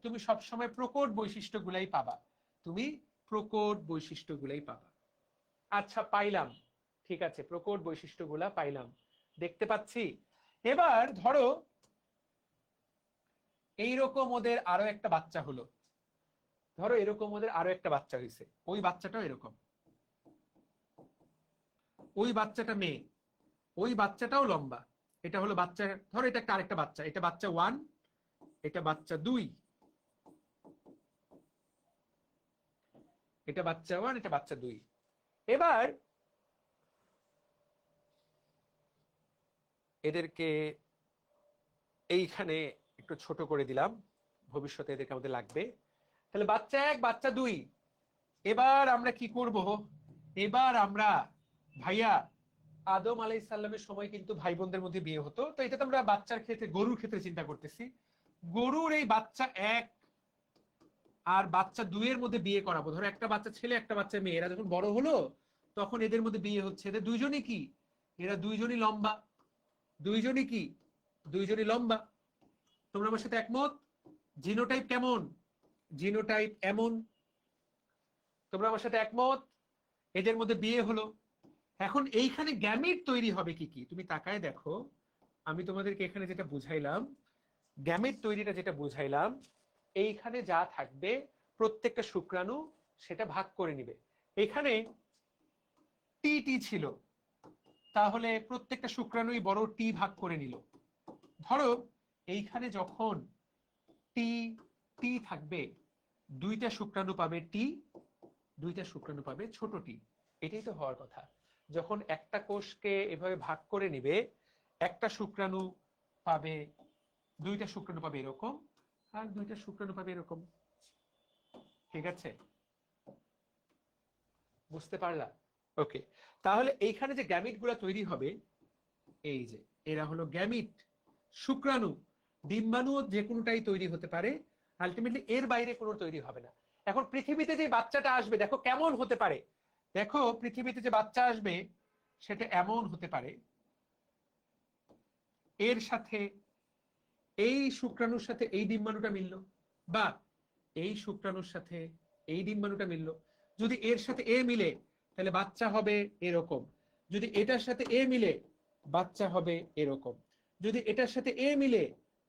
তুমি সবসময় প্রকট বৈশিষ্ট্যগুলাই পাবা, তুমি প্রকট বৈশিষ্ট্যগুলাই পাবা। আচ্ছা পাইলাম, ঠিক আছে, প্রকট বৈশিষ্ট্যগুলা পাইলাম, দেখতে পাচ্ছি। এবার ধরো এইরকম ওদের আরো একটা বাচ্চা হলো, ধরো এরকম ওদের আরো একটা বাচ্চা হয়েছে, ওই বাচ্চাটাও এরকম, ওই বাচ্চাটা মেয়ে, ওই বাচ্চাটাও লম্বা। এটা হলো বাচ্চা, ধরো এটা একটা আরেকটা বাচ্চা, এটা বাচ্চা 1, এটা বাচ্চা 2, এটা বাচ্চা 1, এটা বাচ্চা 2। এবার এদেরকে এইখানে একটু ছোট করে দিলাম, ভবিষ্যতে এদেরকে আমাদের লাগবে। তাহলে বাচ্চা 1, বাচ্চা 2। এবার আমরা কি করব? এবার আমরা ভাইয়া আদম আলাইহিস সালামের সময় কিন্তু ভাই বোনদের মধ্যে বিয়ে হতো, তো এটা তো আমরা বাচ্চার ক্ষেত্রে, গরুর ক্ষেত্রে চিন্তা করতেছি। গরুর এই বাচ্চা 1 আর বাচ্চা 2 এর মধ্যে বিয়ে করাবো। ধরো একটা বাচ্চা ছেলে, একটা বাচ্চা মেয়ে, এরা যখন বড় হলো তখন এদের মধ্যে বিয়ে হচ্ছে। এদের দুইজনই কি? এরা দুইজনই লম্বা। দুইজনই কি? দুইজনই লম্বা। তোমরা আমার সাথে একমত? জিনোটাইপ কেমন? জিনোটাইপ এমন। তোমরা আমার সাথে একমত? এদের মধ্যে বিয়ে হলো। এখন এইখানে গ্যামিট তৈরি হবে কি কি? তুমি তাকায় দেখো, আমি তোমাদেরকে এখানে যেটা বুঝাইলাম, গ্যামিট তৈরিটা যেটা বুঝাইলাম, এইখানে যা থাকবে প্রত্যেকটা শুক্রাণু সেটা ভাগ করে নিবে। এখানে টি টি ছিল, তাহলে প্রত্যেকটা শুক্রাণুই বড় টি ভাগ করে নিল। ধরো এইখানে যখন টি টি থাকবে, দুইটা শুক্রাণু পাবে টি, দুইটা শুক্রাণু পাবে ছোট টি। এটাই তো হওয়ার কথা। যখন একটা কোষকে এভাবে ভাগ করে নিবে, একটা শুক্রাণু পাবে, দুইটা শুক্রাণু পাবে এরকম, আর দুইটা শুক্রাণু পাবে এরকম। ঠিক আছে, বুঝতে পারলা? ওকে, তাহলে এইখানে যে গ্যামিট গুলা তৈরি হবে, এই যে এরা হলো গ্যামিট, শুক্রাণু। ডিম্বাণু যে কোনোটাই তৈরি হতে পারে, আলটিমেটলি এর বাইরে কোনো তৈরি হবে না। এখন পৃথিবীতে যে বাচ্চাটা আসবে দেখো কেমন হতে পারে। দেখো পৃথিবীতে যে বাচ্চা আসবে সেটা এমন হতে পারে, এর সাথে এই শুক্রাণুর সাথে এই ডিম্বাণুটা মিলল, বা এই শুক্রাণুর সাথে এই ডিম্বাণুটা মিলল। যদি এর সাথে এ মিলে তাহলে বাচ্চা হবে এরকম, যদি এটার সাথে এ মিলে বাচ্চা হবে এরকম, যদি এটার সাথে এ মিলে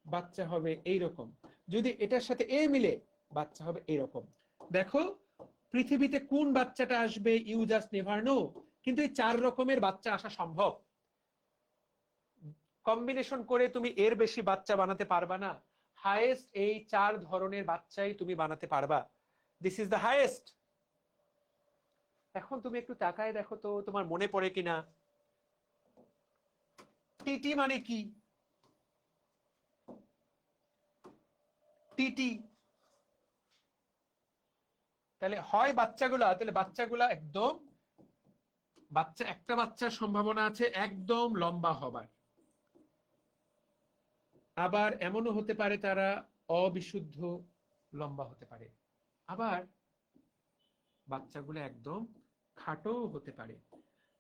বাচ্চা হবে এইরকম, যদি এটার সাথে এ মিলে বাচ্চা হবে এইরকম। দেখো পৃথিবীতে কোন বাচ্চাটা আসবে ইউ জাস্ট নেভার নো, কিন্তু এই 4 রকমের বাচ্চা আসা সম্ভব। কম্বিনেশন করে তুমি এর বেশি বাচ্চা বানাতে পারবা না, হাইয়েস্ট এই 4 ধরনের বাচ্চাই তুমি বানাতে পারবা। This is the highest. এখন তুমি একটু তাকায় দেখো তো তোমার মনে পড়ে কিনা, টিটি মানে কি? টিটি, তাহলে হয় বাচ্চাগুলা, তাহলে বাচ্চাগুলা একদম, বাচ্চা একটা বাচ্চার সম্ভাবনা আছে একদম লম্বা হবার, আবার এমনও হতে পারে তারা অবিশুদ্ধ লম্বা হতে পারে, আবার বাচ্চাগুলো একদম খাটো হতে পারে।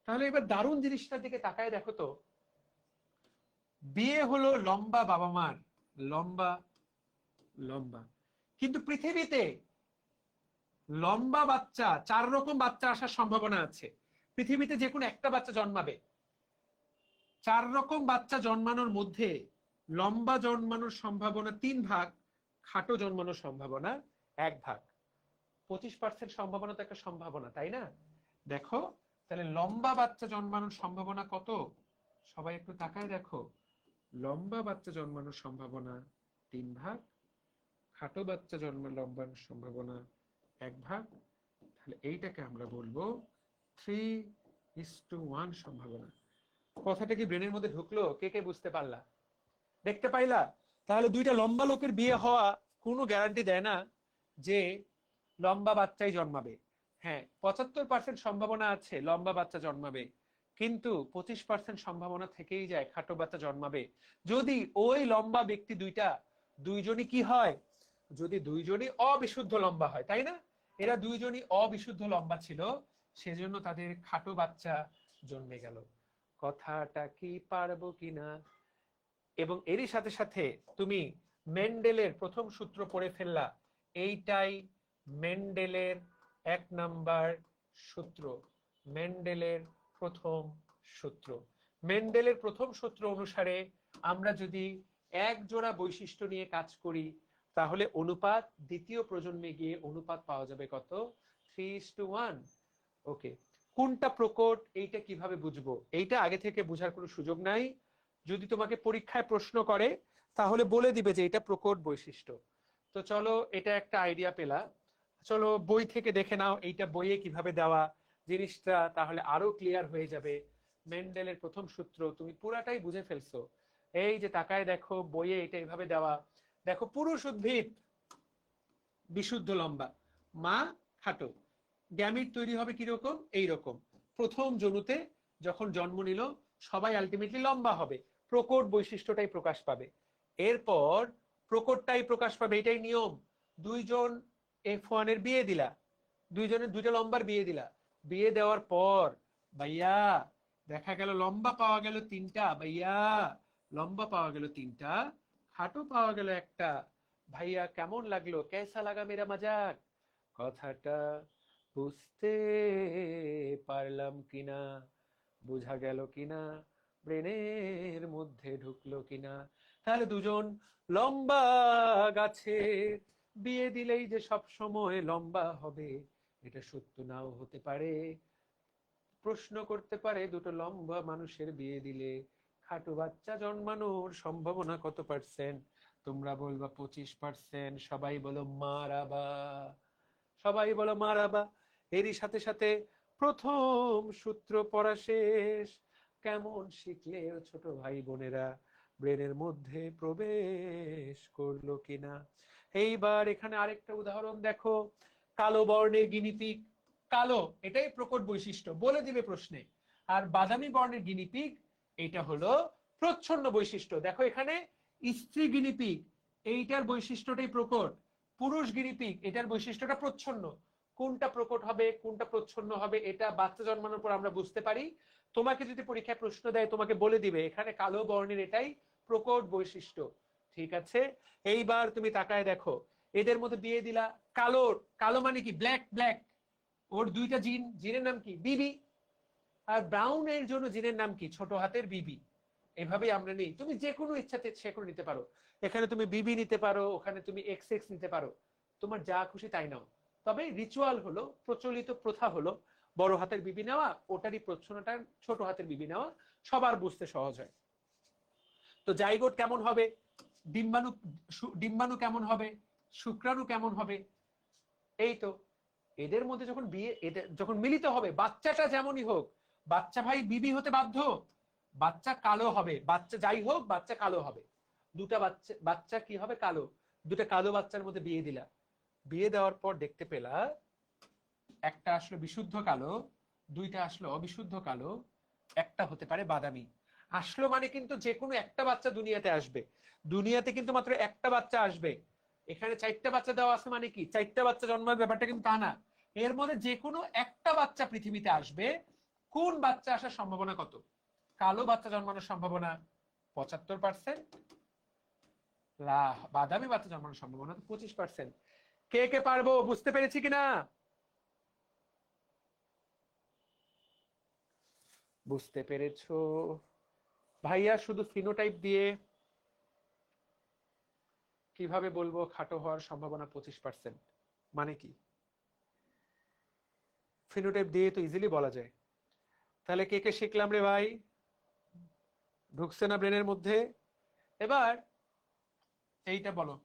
তাহলে এবার দারুণ জিনিসটার দিকে তাকায় দেখো তো, বিয়ে হলো লম্বা বাবা মার, লম্বা লম্বা, কিন্তু পৃথিবীতে লম্বা বাচ্চা 4 রকম বাচ্চা আসার সম্ভাবনা আছে। পৃথিবীতে যে কোনো একটা বাচ্চা জন্মাবে, 4 রকম বাচ্চা জন্মানোর মধ্যে লম্বা জন্মানোর সম্ভাবনা 3 ভাগ, খাটো জন্মানোর সম্ভাবনা 1 ভাগ। 25% সম্ভাবনা তো একটা সম্ভাবনা, তাই না? দেখো তাহলে লম্বা বাচ্চা জন্মানোর সম্ভাবনা কত? সবাই একটু তাকায় দেখো। লম্বা বাচ্চা জন্মানোর সম্ভাবনা 3 ভাগ, খাটো বাচ্চা লম্বানোর সম্ভাবনা 1 ভাগ। তাহলে এইটাকে আমরা বলবো 3:1 সম্ভাবনা। কথাটা কি ব্রেনের মধ্যে ঢুকলো? কে কে বুঝতে পারলা, দেখতে পাইলা? তাহলে দুইটা লম্বা লোকের বিয়ে হওয়া কোনো গ্যারান্টি দেয় না যে লম্বা বাচ্চাই জন্মাবে। হ্যাঁ, 75% সম্ভাবনা আছে লম্বা বাচ্চা জন্মাবে, কিন্তু 25% সম্ভাবনা থেকেই যায় খাটো বাচ্চা জন্মাবে, যদি ওই লম্বা ব্যক্তি দুইজনই কি হয়, যদি দুইজনই অবিশুদ্ধ লম্বা হয়, তাই না? এরা দুইজনই অবিশুদ্ধ লম্বা ছিল, সেজন্য তাদের খাটো বাচ্চা জন্মে গেল। কথাটা কি পারবো কিনা? এবং এরই সাথে সাথে তুমি মেন্ডেলের প্রথম সূত্র পড়ে ফেললা। এইটাই মেন্ডেলের 1 নাম্বার সূত্র, মেন্ডেলের প্রথম সূত্র। মেন্ডেলের প্রথম সূত্র অনুসারে আমরা যদি এক জোড়া বৈশিষ্ট্য নিয়ে কাজ করি, তাহলে অনুপাত দ্বিতীয় প্রজন্মে গিয়ে অনুপাত পাওয়া যাবে কত? 3:1। ওকে, কোনটা প্রকট এইটা কিভাবে বুঝবো? এইটা আগে থেকে বোঝার কোনো সুযোগ নাই। যদি তোমাকে পরীক্ষায় প্রশ্ন করে তাহলে বলে দিবে যে এটা প্রকট বৈশিষ্ট্য। তো চলো, এটা একটা আইডিয়া পেলা। চলো বই থেকে দেখে নাও এইটা বইয়ে কিভাবে দেওয়া জিনিসটা, তাহলে আরো ক্লিয়ার হয়ে যাবে। মেন্ডেলের প্রথম সূত্র তুমি পুরাটাই বুঝে ফেলছো। এই যে তাকায় দেখো, বইয়ে এটা এইভাবে দেওয়া। দেখো, পুরুষ উদ্ভিদ বিশুদ্ধ লম্বা, মা খাটো, গ্যামিট তৈরি হবে কিরকম? এইরকম। প্রথম জনুতে যখন জন্ম নিল সবাই আলটিমেটলি লম্বা হবে, প্রকট বৈশিষ্ট্যটাই প্রকাশ পাবে। এরপর প্রকটটাই প্রকাশ পাবে, এটাই নিয়ম। দুইজন F1 এর বিয়ে দিলা, দুইজনের দুইটা লম্বার বিয়ে দিলা, বিয়ে দেওয়ার পর ভাইয়া দেখা গেল লম্বা পাওয়া গেল 3টা, ভাইয়া লম্বা পাওয়া গেল 3টা, খাটো পাওয়া গেল 1টা। ভাইয়া কেমন লাগলো? কেসা লাগা মেরা মজাক? কথাটা বুঝতে পারলাম কিনা, বোঝা গেল কিনা, ব্রেনের মধ্যে ঢুকলো কিনা? তাহলে দুজন লম্বা গাছে বিয়ে দিলেই যে সব সময় লম্বা হবে, এটা সত্য নাও হতে পারে। প্রশ্ন করতে পারে দুটো লম্বা মানুষের বিয়ে দিলে খাটো বাচ্চা জন্মানোর সম্ভাবনা কত পার্সেন্ট? তোমরা বলবা 25%। সবাই বলো মারাবা, সবাই বলো মারাবা। এরই সাথে সাথে প্রথম সূত্র পড়া শেষ। কেমন শিখলে ছোট ভাই বোনেরা? ব্রেনের মধ্যে প্রবেশ করলো কিনা? এইবার এখানে আরেকটা উদাহরণ দেখো। কালো বর্ণের গিনিপিগ, কালো এটাই প্রকট বৈশিষ্ট্য বলে দিবে প্রশ্নে। আর বাদামি বর্ণের গিনিপিগ এটা হলো প্রচ্ছন্ন বৈশিষ্ট্য। দেখো এখানে স্ত্রী গিনিপিগ, এইটার বৈশিষ্ট্যটাই প্রকট। পুরুষ গিনিপিগ, এটার বৈশিষ্ট্যটা প্রচ্ছন্ন। কোনটা প্রকট হবে কোনটা প্রচ্ছন্ন হবে এটা বাচ্চা জন্মানোর পর আমরা বুঝতে পারি। তোমাকে যদি পরীক্ষায় প্রশ্ন দেয় তোমাকে বলে দিবে এখানে কালো বর্ণের এটাই প্রকট বৈশিষ্ট্য। ঠিক আছে, এইবার তুমি তাকায় দেখো, এদের মধ্যে বিয়ে দিলা, কালোর, কালো মানে কি? Black, black. ওর দুইটা জিন, জিনের নাম কি? বিবি। আর ব্রাউন এর জন্য জিনের নাম কি? ছোট হাতের বিবি। এভাবেই আমরা নিই, তুমি যে কোনো ইচ্ছাতে সে করে নিতে পারো। এখানে তুমি বিবি নিতে পারো, ওখানে তুমি এক্স এক্স নিতে পারো, তোমার যা খুশি তাই নাও। তবে রিচুয়াল হলো, প্রচলিত প্রথা হলো বড় হাতের বিবি নেওয়া, ওটারই প্রচ্ছন্নটা ছোট হাতের বিবি নেওয়া, সবার বুঝতে সহজ হয়। তো জাইগোট কেমন হবে? ডিম্বাণু, ডিম্বাণু কেমন হবে? শুক্রাণু কেমন হবে? এই তো এদের মধ্যে যখন বিয়ে, এদের যখন মিলিত হবে, বাচ্চাটা যেমনই হোক, বাচ্চা ভাই বিবি হতে বাধ্য, বাচ্চা কালো হবে, বাচ্চা যাই হোক বাচ্চা কালো হবে। দুটা বাচ্চা, বাচ্চা কি হবে? কালো। দুটা কালো বাচ্চার মধ্যে বিয়ে দিলা, বিয়ে দেওয়ার পর দেখতে পেলা একটা আসলো বিশুদ্ধ কালো, দুইটা আসলো অবিশুদ্ধ কালো, একটা হতে পারে বাদামি। আসলো মানে কিন্তু যে কোনো একটা বাচ্চা দুনিয়াতে আসবে, দুনিয়াতে কিন্তু মাত্র একটা বাচ্চা আসবে। এখানে 4টা বাচ্চা দেওয়া আছে মানে কি 4টা বাচ্চা জন্মার ব্যাপারটা কিন্তু তা না। এর মধ্যে যে কোনো একটা বাচ্চা পৃথিবীতে আসবে। কোন বাচ্চা আসার সম্ভাবনা কত? কালো বাচ্চা জন্মানোর সম্ভাবনা 75%, বাদামি বাচ্চা জন্মানোর সম্ভাবনা 25%। কে কে পারবো? বুঝতে পেরেছি কিনা? বুঝতে পেরেছো? ভাইয়া শুধু ফিনোটাইপ দিয়ে কিভাবে বলবো খাটো হওয়ার সম্ভাবনা 25%? মানে কি? ফিনোটাইপ দিয়ে তো ইজিলি বলা যায়। তাহলে কে কে শিখলাম রে ভাই? ঢুকছে না ব্রেনের মধ্যে? এবার এইটা বলো।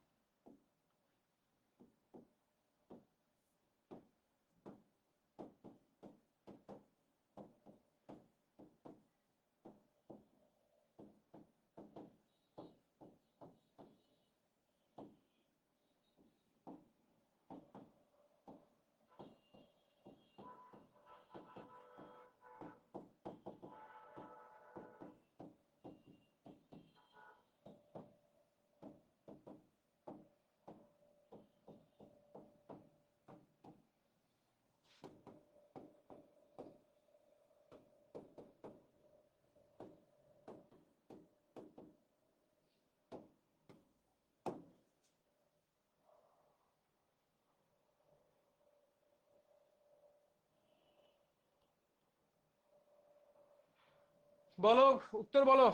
বলো, উত্তর বলো।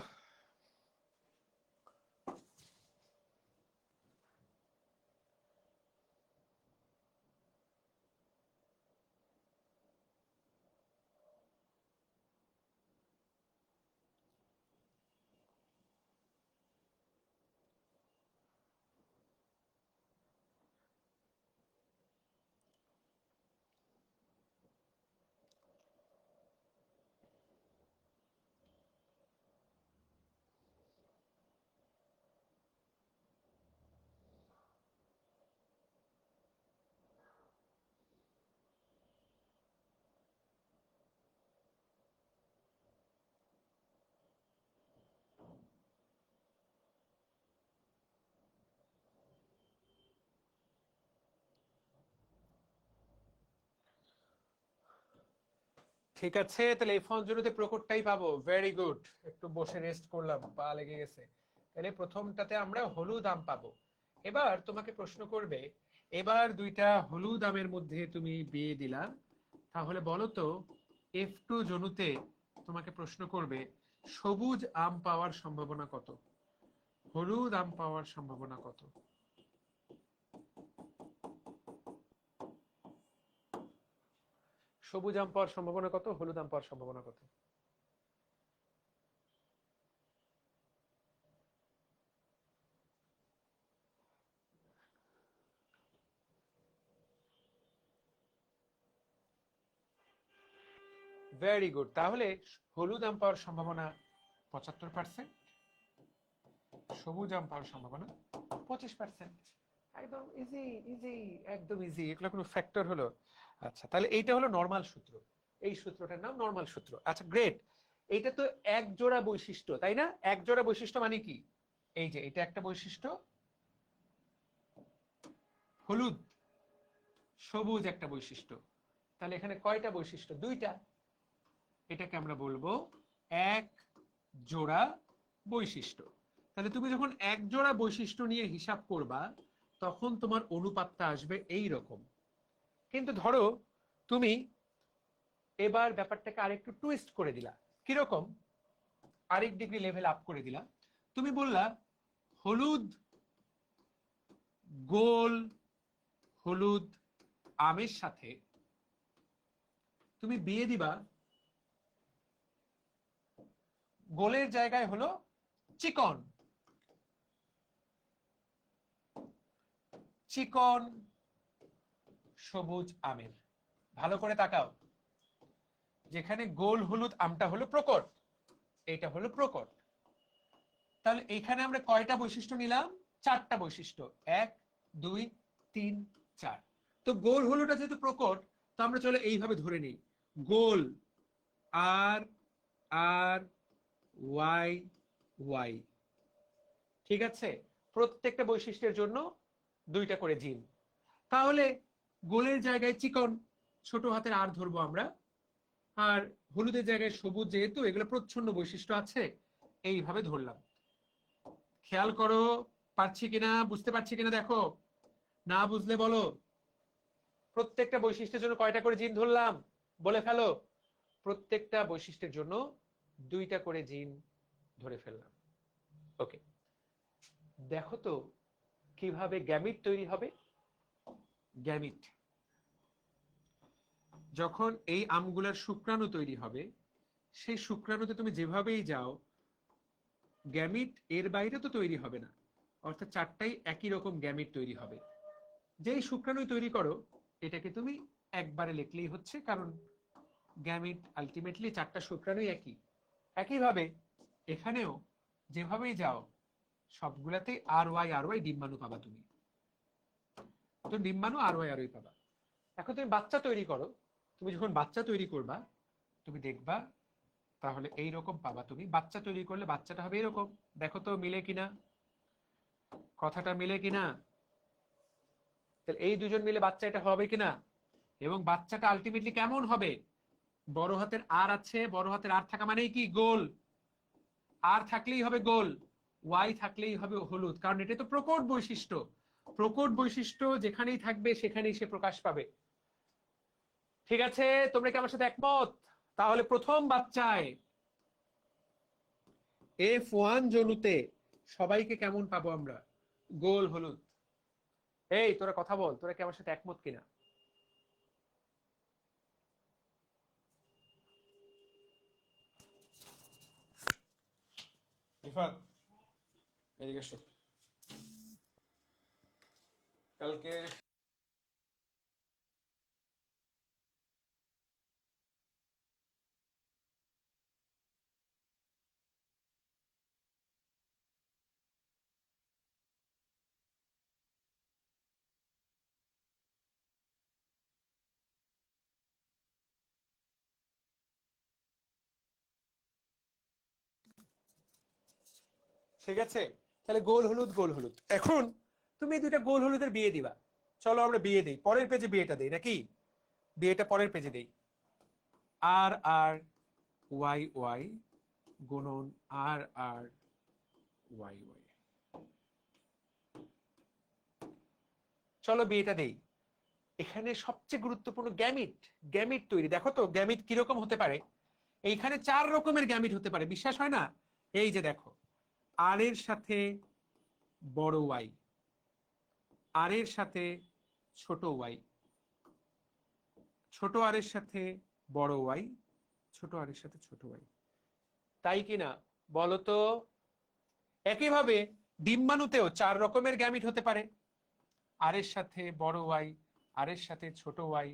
ঠিক আছে, তাহলে এই ফঞ্জুরুতে প্রকটটাই পাবো। Very good. একটু বসে রেস্ট করলাম, পা লেগে গেছে। তাহলে প্রথমটাতে আমরা হলুদ আম পাবো। এবার তোমাকে প্রশ্ন করবে, এবার দুইটা হলুদ আমের মধ্যে তুমি বিয়ে দিলা, তাহলে বলো তো F2 জনুতে তোমাকে প্রশ্ন করবে সবুজ আম পাওয়ার সম্ভাবনা কত, হলুদ আম পাওয়ার সম্ভাবনা কত? সবুজ আম পাওয়ার সম্ভাবনা কত, হলুদ আম পাওয়ার সম্ভাবনা কত? Very good. তাহলে হলুদ আম পাওয়ার সম্ভাবনা 75%, সবুজ আম পাওয়ার সম্ভাবনা 25%। একদম ইজি ইজি, একদম ইজি, এগুলো কোনো ফ্যাক্টর হলো? আচ্ছা, তাহলে এইটা হলো নরমাল সূত্র। এই সূত্রটার নাম নরমাল সূত্র। আচ্ছা গ্রেট। এইটা তো এক জোড়া বৈশিষ্ট্য, তাই না? এক জোড়া বৈশিষ্ট্য মানে কি? এই যে এটা একটা বৈশিষ্ট্য, হলুদ সবুজ একটা বৈশিষ্ট্য। তাহলে এখানে কয়টা বৈশিষ্ট্য? দুইটা। এটাকে আমরা বলবো এক জোড়া বৈশিষ্ট্য। তাহলে তুমি যখন এক জোড়া বৈশিষ্ট্য নিয়ে হিসাব করবা, তখন তোমার অনুপাতটা আসবে এই রকম। কিন্তু ধরো তুমি এবার ব্যাপারটাকে আরেকটু টুইস্ট করে দিলা। কিরকম? আরেক ডিগ্রি লেভেল আপ করে দিলা। তুমি বললা হলুদ গোল হলুদ আমের সাথে তুমি বিয়ে দিবা গোলের জায়গায় হলো চিকন চিকন সবুজ আমের। ভালো করে তাকাও, যেখানে গোল হলুদ আমটা হলো প্রকট, এটা হলো প্রকট। তাহলে এখানে আমরা কয়টা বৈশিষ্ট্য নিলাম? চারটা বৈশিষ্ট্য। এক, দুই, তিন, চার। তো গোল হলুদটা যেহেতু প্রকট, তো আমরা চলে এইভাবে ধরে নিই, গোল আর আর ওয়াই ওয়াই। ঠিক আছে, প্রত্যেকটা বৈশিষ্ট্যের জন্য দুইটা করে জিন। তাহলে গোলের জায়গায় চিকন, ছোট হাতের আর ধরবো আমরা, আর হলুদের জায়গায় সবুজ, যেহেতু এগুলো প্রচ্ছন্ন বৈশিষ্ট্য আছে, এইভাবে ধরলাম। খেয়াল করো, পারছি কিনা, বুঝতে পারছি কিনা দেখো, না বুঝলে বলো। প্রত্যেকটা বৈশিষ্ট্যের জন্য কয়টা করে জিন ধরলাম বলে ফেলো। প্রত্যেকটা বৈশিষ্ট্যের জন্য দুইটা করে জিন ধরে ফেললাম। ওকে, দেখো তো কিভাবে গ্যামিট তৈরি হবে। গ্যামিট, যখন এই আমগুলার শুক্রাণু তৈরি হবে, সেই শুক্রাণুতে তুমি যেভাবেই যাও গ্যামিট এর বাইরে তো তৈরি হবে না, অর্থাৎ চারটাই একই রকম গ্যামিট তৈরি হবে। যেই শুক্রাণু তৈরি করো এটাকে তুমি একবারে লিখলেই হচ্ছে, কারণ গ্যামিট আলটিমেটলি চারটা শুক্রাণুই একই। একইভাবে এখানেও যেভাবেই যাও সবগুলাতেই আর ওয়াই ডিম্বাণু পাবা তুমি, তো ডিম্বাণু আর ওয়াই পাবা। এখন তুমি বাচ্চা তৈরি করো, তুমি যখন বাচ্চা তৈরি করবা তুমি দেখবা তাহলে এইরকম পাবা। তুমি বাচ্চা তৈরি করলে বাচ্চাটা হবে এরকম, দেখো তো মিলে কিনা, কথাটা মিলে কিনা? তাহলে এই দুজন মিলে বাচ্চা এটা হবে কিনা, এবং বাচ্চাটা আলটিমেটলি কেমন হবে? বড় হাতের আর আছে, বড় হাতের আর থাকা মানেই কি গোল, আর থাকলেই হবে গোল, ওয়াই থাকলেই হবে হলুদ, কারণ এটা তো প্রকট বৈশিষ্ট্য। প্রকট বৈশিষ্ট্য যেখানেই থাকবে সেখানেই সে প্রকাশ পাবে। ঠিক আছে, তোমরা কি আমার সাথে একমত? তাহলে প্রথম বাচ্চায় F1 জনুতে সবাইকে কেমন পাবো আমরা? গোল হলুদ। এই তোরা কথা বল, তোরা কি আমার সাথে একমত কিনা? রিফাত এদিকে এসো। কালকে ঠিক আছে, তাহলে গোল হলুদ গোল হলুদ। এখন তুমি এই দুইটা গোল হলুদের বিয়ে দিবা। চলো আমরা বিয়ে দিই, পরের পেজে বিয়েটা দেই নাকি? বিয়েটা পরের পেজে দেই। আর আর ওয়াই ওয়াই গুণন আর আর ওয়াই ওয়াই। চলো বিয়েটা দেই। এখানে সবচেয়ে গুরুত্বপূর্ণ গ্যামিট, গ্যামিট তৈরি। দেখো তো গ্যামিট কিরকম হতে পারে। এইখানে 4 রকমের গ্যামিট হতে পারে, বিশ্বাস হয় না? এই যে দেখো, আর এর সাথে বড় ওয়াই, আর এর সাথে ছোট ওয়াই, ছোট আর এর সাথে বড় ওয়াই, ছোট আর এর সাথে ছোট ওয়াই। তাই কিনা বলতো? একইভাবে ডিম্বাণুতেও 4 রকমের গ্যামিট হতে পারে, আর এর সাথে বড় ওয়াই, আর এর সাথে ছোট ওয়াই,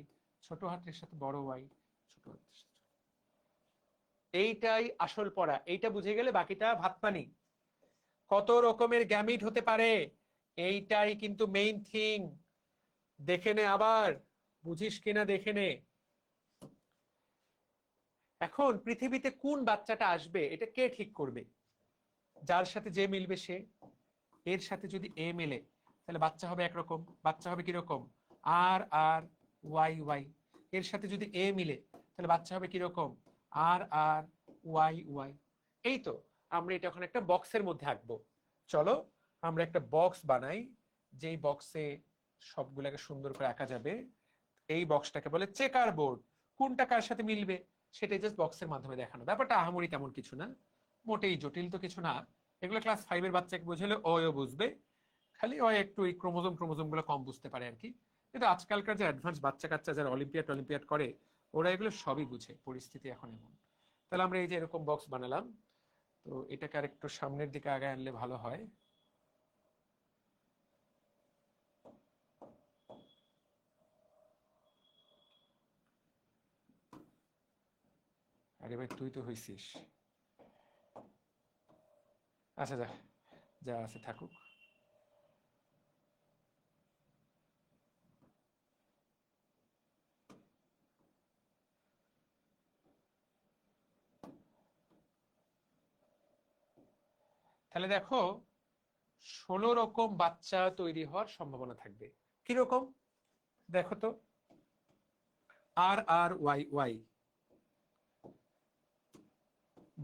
ছোট হাতের সাথে বড় ওয়াই, ছোট হাতের সাথে। এইটাই আসল পড়া, এইটা বুঝে গেলে বাকিটা ভাত পানি। কত রকমের গ্যামিট হতে পারে এইটাই কিন্তু মেইন থিং। দেখে নে আবার, বুঝিস কিনা দেখে নে। এখন পৃথিবীতে কোন বাচ্চাটা আসবে এটা কে ঠিক করবে? যার সাথে যে মিলবে সে। এর সাথে যদি এ মেলে তাহলে বাচ্চা হবে একরকম, বাচ্চা হবে কিরকম? আর আর ওয়াই ওয়াই। এর সাথে যদি এ মিলে তাহলে বাচ্চা হবে কিরকম? আর আর ওয়াই ওয়াই। এই তো, আমরা এটা এখন একটা বক্সের মধ্যে আঁকবো। চলো আমরা একটা বক্স বানাই, যেই বক্সে সবগুলোকে সুন্দর করে আঁকা যাবে। এই বক্সটাকে বলে চেকার বোর্ড। কোনটা কার সাথে মিলবে সেটাই জাস্ট বক্সের মাধ্যমে দেখানো। ব্যাপারটা আহামরি তেমন কিছু না, মোটেই জটিল তো কিছু না। এগুলো ক্লাস 5-এর বাচ্চাকে বুঝালে ও বুঝবে, খালি ও একটু এই ক্রোমোজোম গুলো কম বুঝতে পারে আর কি। কিন্তু আজকালকার যে অ্যাডভান্স বাচ্চা কাচ্চা যারা অলিম্পিয়াড করে, ওরা এগুলো সবই বুঝে, পরিস্থিতি এখন এমন। তাহলে আমরা এই যে এরকম বক্স বানালাম, তো এটাকে আর একটু সামনের দিকে আগে আনলে ভালো হয়। আরে ভাই তুই তো হইছিস। আচ্ছা যা, যা আছে থাকুক। তাহলে দেখো 16 রকম বাচ্চা তৈরি হওয়ার সম্ভাবনা থাকবে। কিরকম দেখো তো, আর আর ওয়াই ওয়াই,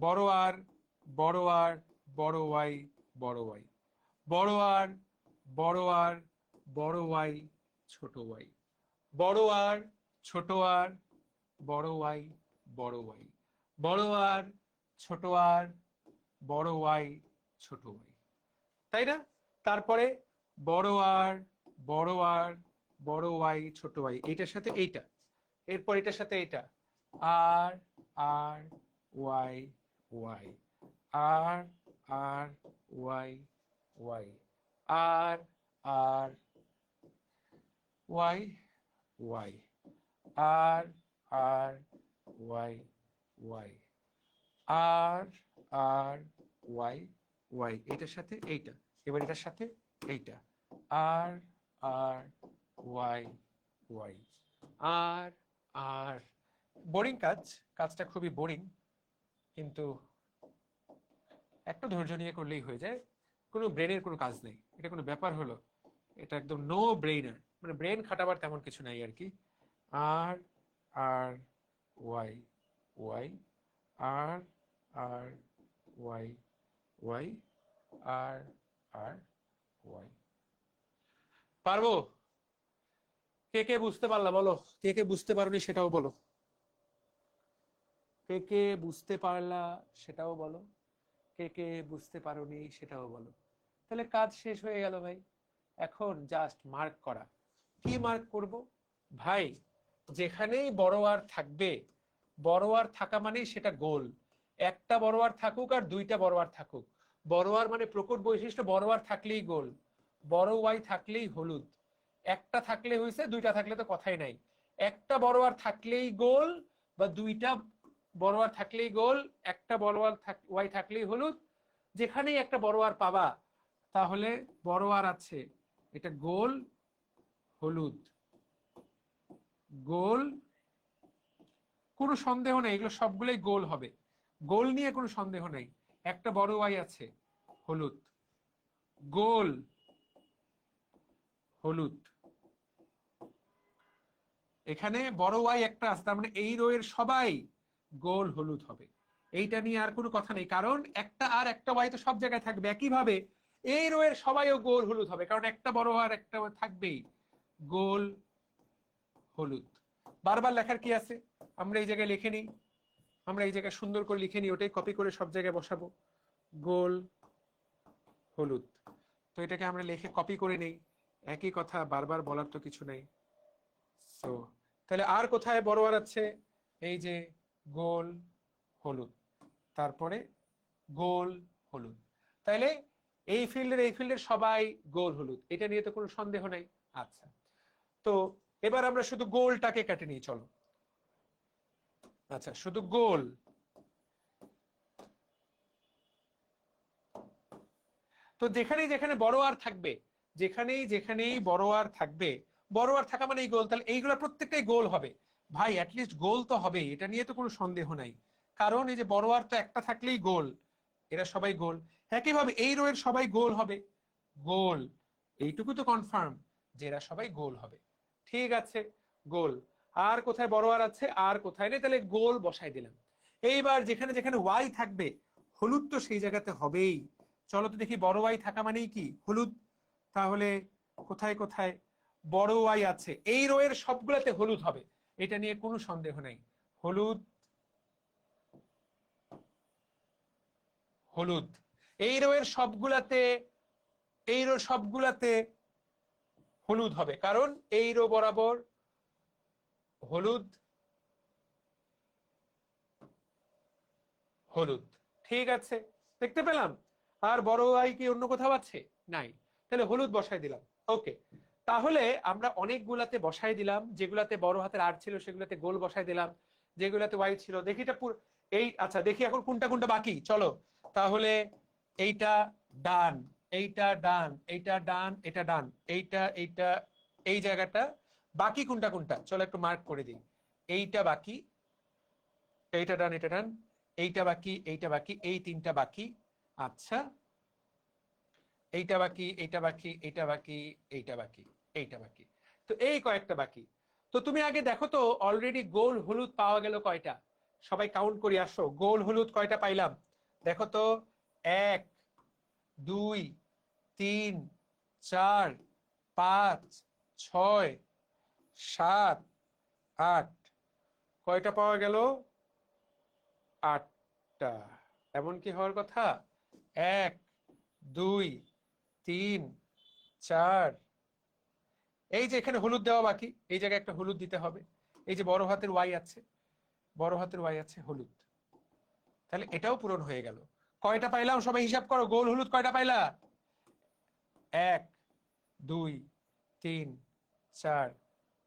বড় আর বড় আর বড় ওয়াই বড় ওয়াই, বড় আর বড় আর বড় ওয়াই ছোট ওয়াই, বড় আর ছোট আর বড় ওয়াই বড় ওয়াই, বড় আর ছোট আর বড় ওয়াই ছোট ওয়াই, তাই না? তারপরে বড় আর বড় আর বড় ওয়াই ছোট ওয়াই, এইটার সাথে এইটা, এরপর এটার সাথে এটা, আর আর ওয়াই ওয়াই, আর আর ওয়াই ওয়াই, আর আর ওয়াই ওয়াই, আর আর ওয়াই ওয়াই, আর আর ওয়াই ওয়াই, এটার সাথে এইটা, এবার এটার সাথে এইটা, আর আর ওয়াই ওয়াই, আর আর। বোরিং কাজ, কাজটা খুবই বোরিং, কিন্তু একটু ধৈর্য নিয়ে করলেই হয়ে যায়। কোনো ব্রেনের কোনো কাজ নেই, এটা কোনো ব্যাপার হলো? এটা একদম নো ব্রেইনার, মানে ব্রেন খাটাবার তেমন কিছু নাই আর কি। আর আর ওয়াই ওয়াই, আর আর ওয়াই ওয়াই, আর আর ওয়াই। পারবো? কে কে বুঝতে পারলা বলো, কে কে বুঝতে পারোনি সেটাও বলো, কে কে বুঝতে পারলা সেটাও বলো, কে কে বুঝতে পারোনি সেটাও বলো। তাহলে কাজ শেষ হয়ে গেল ভাই। এখন জাস্ট মার্ক করা। কি মার্ক করব ভাই? যেখানেই বড় আর থাকবে, বড় আর থাকা মানেই সেটা গোল। একটা বড় আর থাকুক আর দুইটা বড় আর থাকুক, বড় আর মানে প্রকট বৈশিষ্ট্য বড় আর থাকলেই গোল, বড় ওয়াই থাকলেই হলুদ। একটা থাকলে হয়েছে, দুইটা থাকলে তো কথাই নাই। একটা বড় আর থাকলেই গোল, বা দুইটা বড় আর থাকলেই গোল, একটা বড় আর ওয়াই থাকলেই হলুদ। যেখানেই একটা বড় আর পাবা, তাহলে বড় আর আছে, এটা গোল হলুদ, গোল, কোনো সন্দেহ নেই, এগুলো সবগুলোই গোল হবে, গোল নিয়ে কোনো সন্দেহ নেই। একটা বড় ওয়াই আছে, হলুদ, গোল হলুদ। এখানে বড় ওয়াই একটা আছে, তার মানে এই রো এর সবাই গোল হলুদ হবে। এইটা নিয়ে আর কোনো কথা নেই, কারণ একটা আর একটা ওয়াই তো সব জায়গায় থাকবে। একইভাবে এই রো এর সবাইও গোল হলুদ হবে, কারণ একটা বড় আর একটা থাকবেই, গোল হলুদ। বারবার লেখার কি আছে, আমরা এই জায়গায় লিখে নিই, আমরা এই জায়গায় সুন্দর করে লিখে নিই, ওটাই কপি করে সব জায়গায় বসাবো, গোল হলুদ। তো এটাকে আমরা লিখে কপি করে নেই, একই কথা, বারবার বলার তো কিছু নেই। সো তাহলে আর কোথায় বড় আর আছে? এই যে গোল হলুদ, তারপরে গোল হলুদ। তাইলে এই ফিল্ডের সবাই গোল হলুদ, এটা নিয়ে তো কোনো সন্দেহ নাই। আচ্ছা, তো এবার আমরা শুধু গোলটাকে কেটে নিই, চলো। আচ্ছা, শুধু গোল। তো যেখানেই যেখানে বড় আর থাকবে, যেখানেই যেখানেই বড় আর থাকবে, বড় আর থাকা মানে এই গোল, তাহলে এইগুলো প্রত্যেকটাই গোল হবে। ভাই অ্যাটলিস্ট গোল তো হবে, এটা নিয়ে তো কোনো সন্দেহ নাই, কারণ এই যে বড় আর তো একটা থাকলেই গোল, এরা সবাই গোল। একইভাবে এই রো এর সবাই গোল হবে, গোল, এইটুকু তো কনফার্ম যে এরা সবাই গোল হবে। ঠিক আছে, গোল। আর কোথায় বড় আর আছে? আর কোথায় নেই, তাহলে গোল বসাই দিলাম। এইবার যেখানে যেখানে ওয়াই থাকবে, হলুদ তো সেই জায়গাতে হবেই। চলো তো দেখি, বড় ওয়াই থাকা মানেই কি হলুদ। তাহলে কোথায় কোথায় বড় ওয়াই আছে, এই রো এর সবগুলাতে হলুদ হবে, এটা নিয়ে কোনো সন্দেহ নাই। হলুদ হলুদ, এই রো এর সবগুলাতে, এই রো সবগুলাতে হলুদ হবে, কারণ এই রো বরাবর হলুদ হলুদ। ঠিক আছে, দেখতে পেলাম। আর বড় আই কি অন্য কোথাও আছে? নাই, তাহলে হলুদ বসাই দিলাম। ওকে, তাহলে আমরা অনেকগুলাতে বসাই দিলাম, যেগুলাতে বড় হাতের আর ছিল সেগুলাতে গোল বসাই দিলাম, যেগুলাতে ওয়াই ছিল দেখি এটা এই, আচ্ছা দেখি এখন কোনটা কোনটা বাকি, চলো। তাহলে এইটা ডান, এইটা ডান, এইটা ডান, এটা ডান, এইটা এইটা, এই জায়গাটা বাকি, কোনটা কোনটা চলো একটু মার্ক করে দিই। এইটা বাকি, এইটা ডান, এটা ডান, এইটা বাকি, এইটা বাকি, এই তিনটা বাকি। আচ্ছা, এইটা বাকি, এইটা বাকি, এইটা বাকি, এইটা বাকি, এইটা বাকি, তো এই কয়েকটা বাকি। তো তুমি আগে দেখো তো অলরেডি গোল হলুদ পাওয়া গেল কয়টা, সবাই কাউন্ট করি, আসো গোল হলুদ কয়টা পাইলাম দেখো তো। 1 2 3 4 5 6 7 8, কয়টা পাওয়া গেল? 8টা। এমন কি হওয়ার কথা? 1 2 3 4, এই যে এখানে হলুদ দেওয়া বাকি, এই জায়গায় একটা হলুদ দিতে হবে। এই যে বড় হাতের ওয়াই আছে, বড় হাতের ওয়াই আছে, হলুদ, তাহলে এটাও পূরণ হয়ে গেল। কয়টা পাইলাম সবাই হিসাব করো, গোল হলুদ কয়টা পাইলা? 1 2 3 4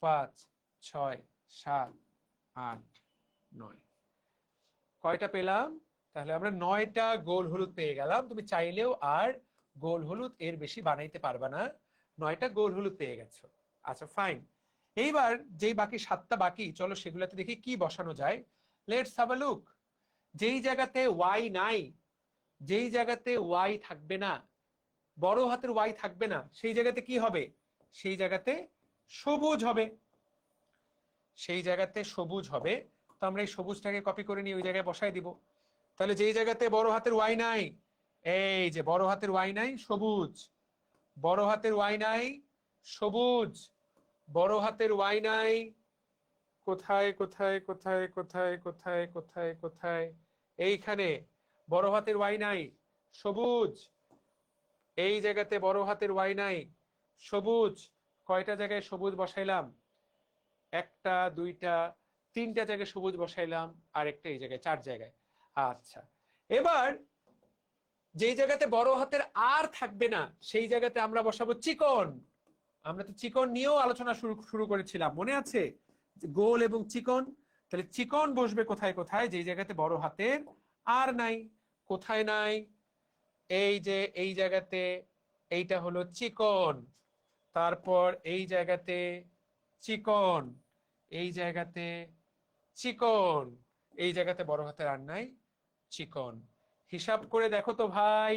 5 6 7 8 9। কয়টা পেলাম? তাহলে আমরা 9টা গোল হলুদ পেয়ে গেলাম। তুমি চাইলেও আর গোল হলুদ এর বেশি বানাইতে পারবা না, 9টা গোল হলুদ পেয়ে গেছো। আচ্ছা ফাইন। এইবার যেই বাকি 7টা বাকি, চলো সেগুলোতে দেখি কি বসানো যায়। Let's have a look. যেই জায়গাতে ওয়াই নাই, যেই জায়গাতে ওয়াই থাকবে না, বড় হাতের ওয়াই থাকবে না, সেই জায়গাতে কি হবে? সেই জায়গাতে সবুজ হবে। সেই জায়গাতে সবুজ হবে। তো আমরা এই সবুজটাকে কপি করে নিয়ে ওই জায়গায় বসাই দিব। তাহলে যেই জায়গাতে বড় হাতের ওয়াই নাই, এই যে বড় হাতের ওয়াই নাই, সবুজ। বড় হাতের ওয়াই নাই, সবুজ। বড় হাতের ওয়াই নাই, কোথায় কোথায় কোথায় কোথায় কোথায় কোথায় কোথায়? এইখানে বড় হাতের ওয়াই নাই, সবুজ। এই জায়গাতে বড় হাতের ওয়াই নাই, সবুজ। কয়টা জায়গায় সবুজ বসাইলাম? 1টা 2টা 3টা জায়গায় সবুজ বসাইলাম, আর একটা এই জায়গায়, 4 জায়গায়। আচ্ছা, এবার যেই জায়গাতে বড় হাতের আর থাকবে না, সেই জায়গাতে আমরা বসাবো চিকন। আমরা তো চিকন নিয়েও আলোচনা শুরু করেছিলাম, মনে আছে? গোল এবং চিকন। তাহলে চিকন বসবে কোথায় কোথায়? যেই জায়গাতে বড় হাতের আর নাই। কোথায় নাই? এই যে এই জায়গাতে, এইটা হলো চিকন। তারপর এই জায়গাতে চিকন, এই জায়গাতে চিকন, এই জায়গাতে বড় হাতের আর নাই, চিকন। হিসাব করে দেখো তো ভাই,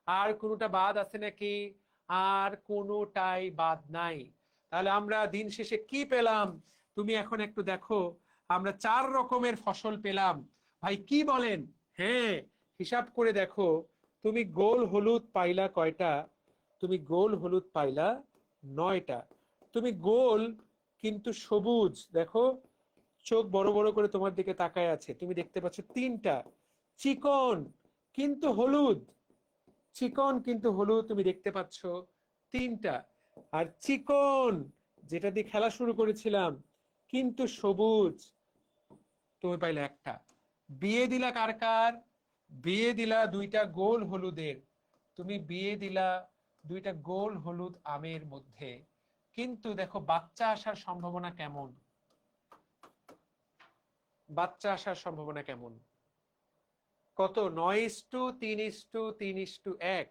আর কোনোটা বাদ আছে নাকি? আর কোনোটাই বাদ নাই। তাহলে আমরা দিন শেষে কি পেলাম? তুমি এখন একটু দেখো, আমরা 4 রকমের ফসল পেলাম। ভাই কি বলেন? হ্যাঁ, হিসাব করে দেখো। তুমি গোল হলুদ পাইলা কয়টা? তুমি গোল হলুদ পাইলা 9টা। তুমি গোল কিন্তু সবুজ, দেখো চোখ বড় বড় করে তোমার দিকে তাকায় আছে, তুমি দেখতে পাচ্ছ 3টা। চিকন কিন্তু হলুদ, চিকন কিন্তু হলুদ তুমি দেখতে পাচ্ছ 3টা। আর চিকন, যেটা দিয়ে খেলা শুরু করেছিলাম, কিন্তু সবুজ, তুমি পাইলে 1টা। বিয়ে দিলা কার কার? বিয়ে দিলা 2টা গোল হলুদের। তুমি বিয়ে দিলা 2টা গোল হলুদ আমের মধ্যে, কিন্তু দেখো বাচ্চা আসার সম্ভাবনা কেমন? বাচ্চা আসার সম্ভাবনা কেমন? কত? 9:3:3:1।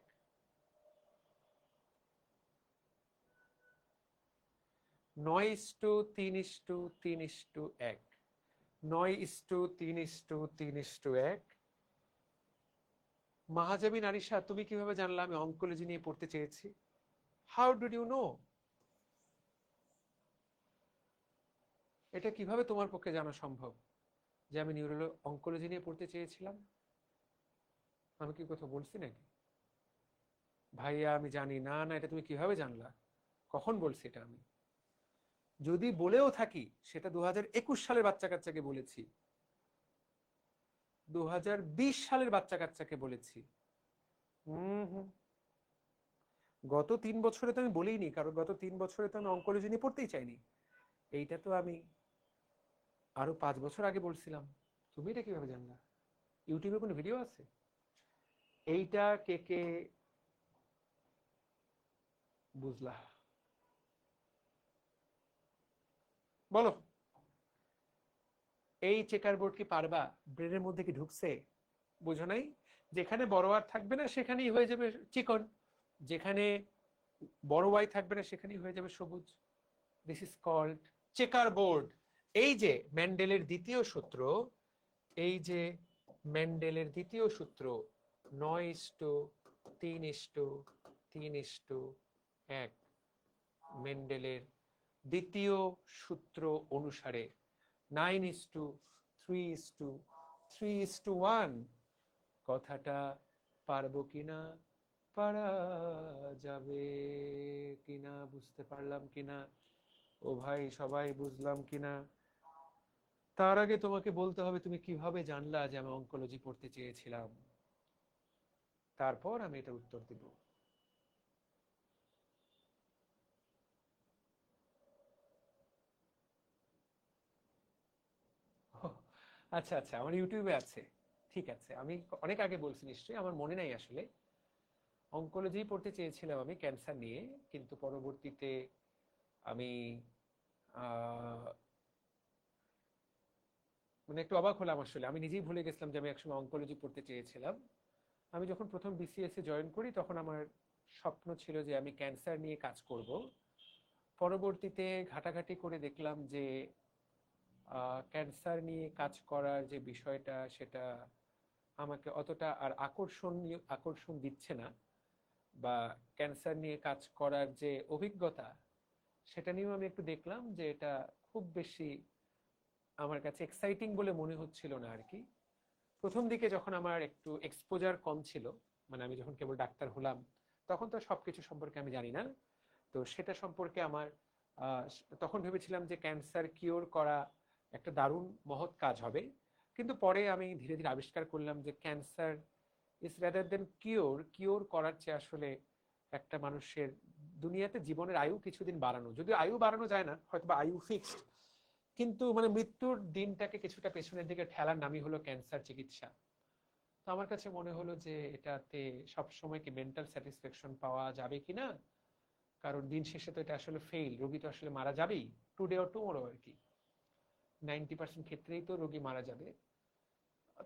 9:3:3:1। 9:3:3:1। মাহাজাবিন আরিশা, তুমি কিভাবে জানলা আমি অঙ্কোলজি নিয়ে পড়তে চেয়েছি? How did you know? এটা কিভাবে তোমার পক্ষে জানা সম্ভব যে আমি অঙ্কোলজি নিয়ে পড়তে চেয়েছিলাম? আমি কি কথা বলছি নাকি? ভাইয়া আমি জানি না। না, এটা তুমি কিভাবে জানলা? কখন বলছি এটা আমি? যদি বলেও থাকি, সেটা 2021 সালের বাচ্চা কাচ্চাকে বলেছি, 2020 সালের বাচ্চা কাচ্চাকে বলেছি। হুম। গত 3 বছরে তো আমি বলিনি, কারণ গত 3 বছরে তো আমি অঙ্কোলজি নিয়ে পড়তেই চাইনি। এইটা তো আমি আরো 5 বছর আগে বলছিলাম। তুমি এটা কিভাবে জানলা? ইউটিউবে কোনো ভিডিও আছে? এইটা কে কে বুঝলা? বলো। এই চেকার বোর্ড কি পারবা? ব্রেনের মধ্যে কি ঢুকছে? বুঝো নাই? যেখানে বড় আর থাকবে না সেখানেই হয়ে যাবে চিকন, যেখানে বড় ওয়াই থাকবে না সেখানেই হয়ে যাবে সবুজ। This is called checker board. এই যে মেন্ডেলের দ্বিতীয় সূত্র, এই যে মেন্ডেলের দ্বিতীয় সূত্র, 9:3:3:1, মেন্ডেলের দ্বিতীয় সূত্র অনুসারে 9:3:3:1। কথাটা পারবো কিনা, পারা যাবে কিনা, বুঝতে পারলাম কিনা, ও ভাই সবাই বুঝলাম কিনা? তার আগে তোমাকে বলতে হবে তুমি কিভাবে জানলা যে আমি অঙ্কোলজি পড়তে চেয়েছিলাম, তারপর আমি এটা উত্তর দিব। আচ্ছা আচ্ছা, আমার ইউটিউবে আছে। ঠিক আছে, আমি অনেক আগে বলছি নিশ্চয়ই, আমার মনে নাই আসলে। অঙ্কোলজি পড়তে চেয়েছিলাম আমি ক্যান্সার নিয়ে, কিন্তু পরবর্তীতে আমি আহ মানে একটু অবাক হলাম আসলে, আমি নিজেই ভুলে গেছিলাম যে আমি একসময় অঙ্কোলজি পড়তে চেয়েছিলাম। আমি যখন প্রথম বিসিএস এ জয়েন করি তখন আমার স্বপ্ন ছিল যে আমি ক্যান্সার নিয়ে কাজ করব। পরবর্তীতে ঘাটাঘাটি করে দেখলাম যে ক্যান্সার নিয়ে কাজ করার যে বিষয়টা সেটা আমাকে অতটা আর আকর্ষণ দিচ্ছে না, বা ক্যান্সার নিয়ে কাজ করার যে অভিজ্ঞতা সেটা নিয়েও আমি একটু দেখলাম যে এটা খুব বেশি আমার কাছে এক্সাইটিং বলে মনে হচ্ছিল না আর কি। প্রথম দিকে যখন আমার একটু এক্সপোজার কম ছিল, মানে আমি যখন কেবল ডাক্তার হলাম, তখন তো সবকিছু সম্পর্কে আমি জানি না। তো সেটা সম্পর্কে আমার আহ, তখন ভেবেছিলাম যে ক্যান্সার কিওর করা একটা দারুণ মহৎ কাজ হবে। কিন্তু পরে আমি ধীরে ধীরে আবিষ্কার করলাম যে cancer is rather than cure করার চেয়ে আসলে একটা মানুষের দুনিয়াতে জীবনের আয়ু কিছুদিন বাড়ানো, যদিও আয়ু বাড়ানো যায় না, হয়তো বা আয়ু ফিক্সড, কিন্তু মানে মৃত্যুর দিনটাকে কিছুটা পেছনের দিকে ঠেলার নামই হলো ক্যান্সার চিকিৎসা। তো আমার কাছে মনে হলো যে এটাতে সবসময় কি মেন্টাল স্যাটিসফ্যাকশন পাওয়া যাবে কিনা, কারণ দিন শেষে তো এটা আসলে ফেল, রোগী তো আসলে মারা যাবেই, টুডে অর টুমোরো আর কি। 90% ক্ষেত্রেই তো রোগী মারা যাবে।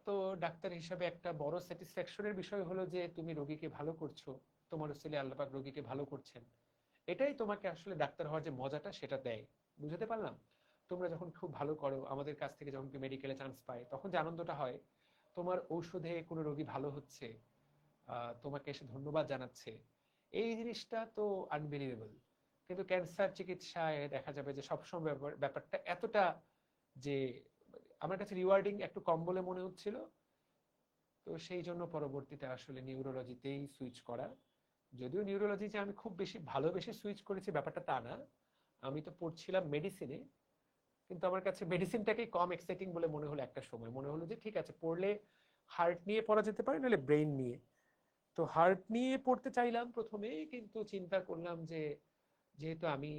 তো ডাক্তার হিসাবে একটা বড় স্যাটিসফ্যাকশনের বিষয় হলো যে তুমি রোগীকে ভালো করছো, তোমার ছেলে আল্লাহ পাক রোগীকে ভালো করছেন। এটাই তোমাকে আসলে ডাক্তার হওয়ার যে মজাটা সেটা দেয়। বুঝতে পারলাম? তোমরা যখন খুব ভালো করো, আমাদের কাছ থেকে যখন মেডিকেলে চান্স পায়, তখন যে আনন্দটা হয়, তোমার ঔষধে কোনো রোগী ভালো হচ্ছে, তোমাকে এসে ধন্যবাদ জানাচ্ছে, এই জিনিসটা তো আনবিলিভেবল। কিন্তু ক্যান্সার চিকিৎসায় দেখা যাবে যে সবসময় ব্যাপারটা এতটা যে আমার কাছে রিওয়ার্ডিং একটু কম বলে মনে হচ্ছিল। তো সেই জন্য পরবর্তীতে আসলে নিউরোলজিতেই সুইচ করা। যদিও নিউরোলজি যে আমি খুব বেশি ভালোবেসে সুইচ করেছি ব্যাপারটা তা না, আমি তো পড়ছিলাম মেডিসিনে, কিন্তু আমার কাছে মেডিসিনটাকেই কম এক্সাইটিং বলে মনে হলো। একটা সময় মনে হলো যে ঠিক আছে, পড়লে হার্ট নিয়ে পড়া যেতে পারে, নাহলে ব্রেইন নিয়ে। তো হার্ট নিয়ে পড়তে চাইলাম প্রথমে, কিন্তু চিন্তা করলাম যে যেহেতু আমি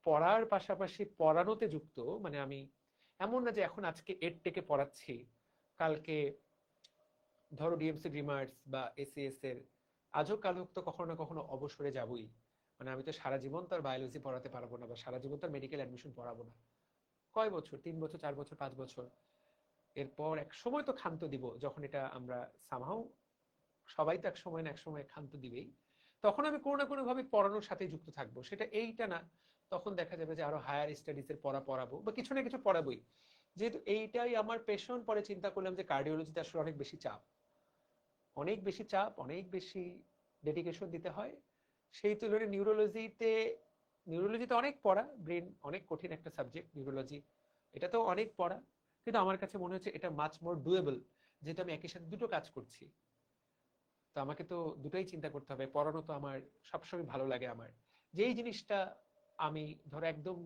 পড়ার পাশাপাশি পড়ানোতে যুক্ত, মানে আমি এমন না যে এখন আজকে এড টেকে পড়াচ্ছি, কালকে ধরো ডিএমসি ড্রিমার্স বা এসিএস এর আজও কাল হোক তো কখনো না কখনো অবসরে যাবই। মানে আমি তো সারা জীবন তো আর বায়োলজি পড়াতে পারবো না, বা সারা জীবন তো মেডিকেল অ্যাডমিশন পড়াবো না। কয় বছর, 3 বছর, 4 বছর, 5 বছর, এরপর এক সময় তো ক্ষান্ত দিব, যখন এটা আমরা সামহাও, সবাই তো এক সময় না এক সময় ক্ষান্ত দিবেই। তখন আমি কোনো না কোনো ভাবে পড়ানোর সাথে যুক্ত থাকবো, সেটা এইটা না, তখন দেখা যাবে যে আরো হায়ার স্টাডিজ এর পড়া পড়াবো বা কিছু না কিছু পড়াবোই। যেহেতু এইটাই আমার পেশন, পরে চিন্তা করলাম যে কার্ডিওলজিতে আসলে অনেক বেশি চাপ, অনেক বেশি চাপ, অনেক বেশি ডেডিকেশন দিতে হয়। সেই তুলনায় নিউরোলজিতে অনেক পড়া, ব্রেন অনেক কঠিন একটা সাবজেক্ট নিউরোলজি, এটা তো অনেক পড়া, কিন্তু আমার কাছে মনে হচ্ছে এটা মাচ মোর ডুয়েবল, যেহেতু আমি একই সাথে দুটো কাজ করছি। তো আমাকে তো দুটোই চিন্তা করতে হবে। পড়ানো তো আমার সবসময় ভালো লাগে, আমার যেই জিনিসটা আমি ধরো একদম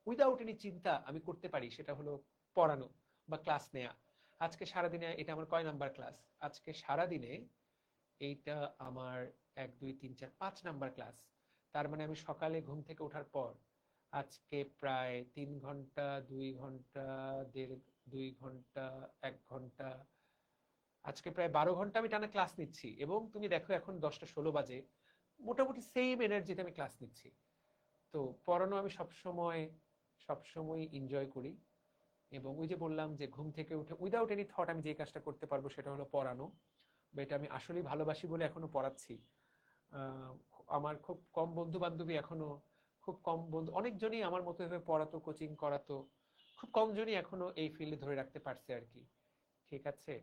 উইদাউট এনি চিন্তা আমি করতে পারি সেটা হলো পড়ানো বা ক্লাস নেয়া। আজকে সারাদিনে এটা আমার কয় নাম্বার ক্লাস? আজকে সারাদিনে এইটা আমার 1 2 3 4 5 নাম্বার ক্লাস। তার মানে আমি সকালে ঘুম থেকে ওঠার পর আজকে প্রায় 3 ঘন্টা, 2 ঘন্টা, 2.5 ঘন্টা, 1 ঘন্টা, আজকে প্রায় 12 ঘন্টা আমি টানা ক্লাস নিচ্ছি। এবং তুমি দেখো এখন 10টা 16 বাজে, মোটামুটি সেম এনার্জিতে আমি ক্লাস নিচ্ছি। তো পড়ানো আমি সবসময় সবসময় এনজয় করি। এবং ওই যে বললাম যে ঘুম থেকে উঠে উইদাউট এনি থট আমি যে কাজটা করতে পারবো সেটা হলো পড়ানো, বা এটা আমি আসলেই ভালোবাসি বলে এখনো পড়াচ্ছি। আহ, আমার খুব কম বন্ধু বান্ধবী এখনো, খুব কম বন্ধু, অনেকজনই আমার মতো এভাবে পড়াতো, কোচিং করাতো, খুব কম জনই এখনো এই ফিল্ডে ধরে রাখতে পারছে আর কি। ঠিক আছে।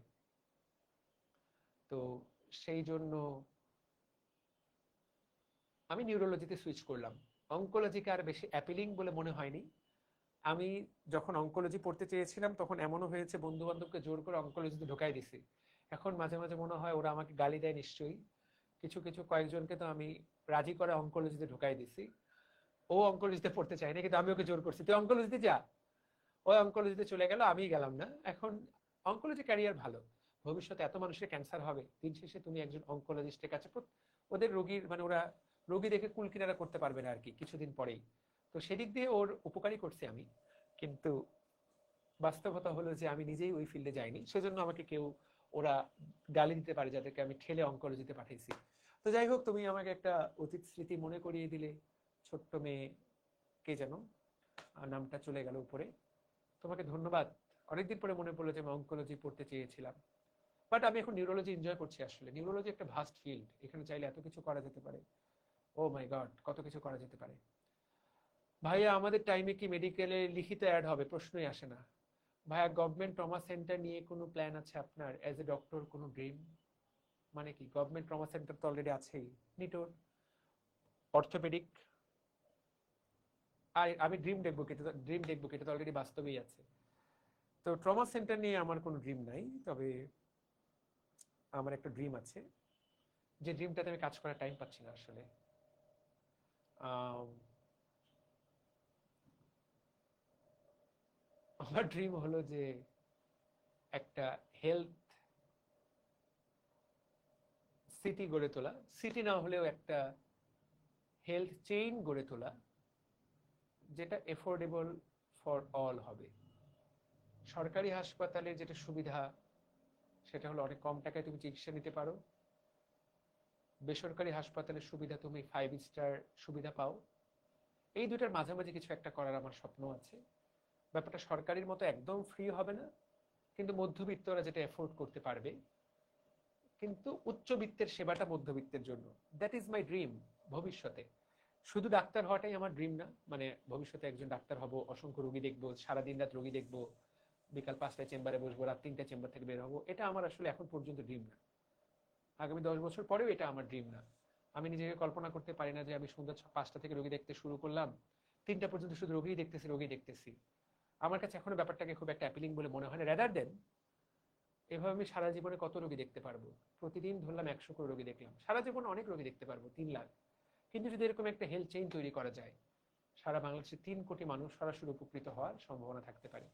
তো সেই জন্য আমি নিউরোলজিতে সুইচ করলাম। অঙ্কোলজিকে আর বেশি অ্যাপিলিং বলে মনে হয়নি। আমি যখন অঙ্কোলজি পড়তে চেয়েছিলাম তখন এমনও হয়েছে বন্ধু বান্ধবকে জোর করে অঙ্কোলজিতে ঢুকাই দিছি। এখন মাঝে মাঝে মনে হয় ওরা আমাকে গালি দেয় নিশ্চয়ই। কিছু কিছু কয়েকজনকে তো আমি রাজি করে অঙ্কোলজিতে ঢুকাই দিছি। ও অঙ্কোলজিতে পড়তে চায় না, কিন্তু আমি ওকে জোর করছি তুই অঙ্কোলজিতে যা। ও অঙ্কোলজিতে চলে গেল, আমিই গেলাম না। এখন অঙ্কোলজি ক্যারিয়ার ভালো, ভবিষ্যতে এত মানুষের ক্যান্সার হবে, দিন শেষে তুমি একজন অঙ্কোলজিস্টের কাছে ওদের রোগীর মানে ওরা রোগী দেখে কুল কিনারা করতে পারবে না আর কি কিছুদিন পরেই। তো সেদিক দিয়ে ওর উপকারই করছি আমি। কিন্তু বাস্তবতা হলো যে আমি নিজেই ওই ফিল্ডে যাইনি, সেজন্য আমাকে কেউ ওরা গালি দিতে পারে, যাদেরকে আমি ঠেলে অঙ্কোলজিতে পাঠাইছি। তো যাই হোক, তুমি আমাকে একটা অতীত স্মৃতি মনে করিয়ে দিলে। ছোট্ট মেয়ে, কে যেন, নামটা চলে গেল উপরে। তোমাকে ধন্যবাদ। অনেকদিন পরে মনে পড়লো যে আমি অঙ্কোলজি পড়তে চেয়েছিলাম, বাট আমি এখন নিউরোলজি এনজয় করছি। আসলে নিউরোলজি একটা ভাস্ট ফিল্ড, এখানে চাইলে এত কিছু করা যেতে পারে। ও মাই গড, কত কিছু করা যেতে পারে। ভাইয়া, আমাদের টাইমে কি মেডিকেলে লিখিত অ্যাড হবে? প্রশ্নই আসে না। ভাইয়া, গভর্নমেন্ট ট্রমা সেন্টার নিয়ে কোনো প্ল্যান আছে আপনার? অ্যাজ এ ডক্টর কোনো ড্রিম? মানে কি, গভর্নমেন্ট ট্রমা সেন্টার তো অলরেডি আছেই, নিটোর, অর্থোপেডিক। আর আমি ড্রিম দেখবো কি? ড্রিম দেখবো কি, এটা তো অলরেডি বাস্তবেই আছে। তো ট্রমা সেন্টার নিয়ে আমার কোনো ড্রিম নাই, তবে আমার একটা ড্রিম আছে, যে ড্রিমটাতে আমি কাজ করার টাইম পাচ্ছি না আসলে। আমার ড্রিম হলো যে একটা হেলথ সিটি গড়ে তোলা, সিটি না হলেও একটা হেলথ চেইন গড়ে তোলা, যেটা এফোর্ডেবল ফর অল হবে। সরকারি হাসপাতালের যেটা সুবিধা, সেটা হলো অনেক কম টাকায় তুমি চিকিৎসা নিতে পারো। বেসরকারি হাসপাতালের সুবিধা, তুমি 5 স্টার সুবিধা পাও। এই দুটার মাঝামাঝি কিছু একটা করার আমার স্বপ্ন আছে। ব্যাপারটা সরকারির মতো একদম ফ্রি হবে না, কিন্তু মধ্যবিত্তরা যেটা এফোর্ড করতে পারবে, কিন্তু উচ্চবিত্তের সেবাটা মধ্যবিত্তের জন্য। দ্যাট ইজ মাই ড্রিম ভবিষ্যতে। শুধু ডাক্তার হওয়াটাই আমার ড্রিম না, মানে ভবিষ্যতে একজন ডাক্তার হব, অসংখ্য রোগী দেখবো, সারাদিন রাত রোগী দেখবো, বিকাল 5টায় চেম্বারে বসবো, রাত 3টায় চেম্বার থেকে বের হবো। এটা আমার আসলে এখন পর্যন্ত ড্রিম না। আগামী 10 বছর পরেও এটা আমার ড্রিম না। আমি নিজেকে কল্পনা করতে পারি না যে আমি সন্ধ্যা 5টা থেকে রোগী দেখতে শুরু করলাম, 3টা পর্যন্ত শুধু রোগী দেখতেছি, রোগী দেখতেছি। আমার কাছে এখনো ব্যাপারটাকে খুব একটা অ্যাপিলিং বলে মনে হয় না। রেদার দেন এভাবে আমি সারা জীবনে কত রোগী দেখতে পারবো? প্রতিদিন ধরলাম 100 করে রোগী দেখলাম, সারা জীবনে অনেক রোগী দেখতে পারবো, 3 লাখ। কিন্তু যদি এরকম একটা হেলথ চেইন তৈরি করা যায়, সারা বাংলাদেশে 3 কোটি মানুষ সরাসরি উপকৃত হওয়ার সম্ভাবনা থাকতে পারে।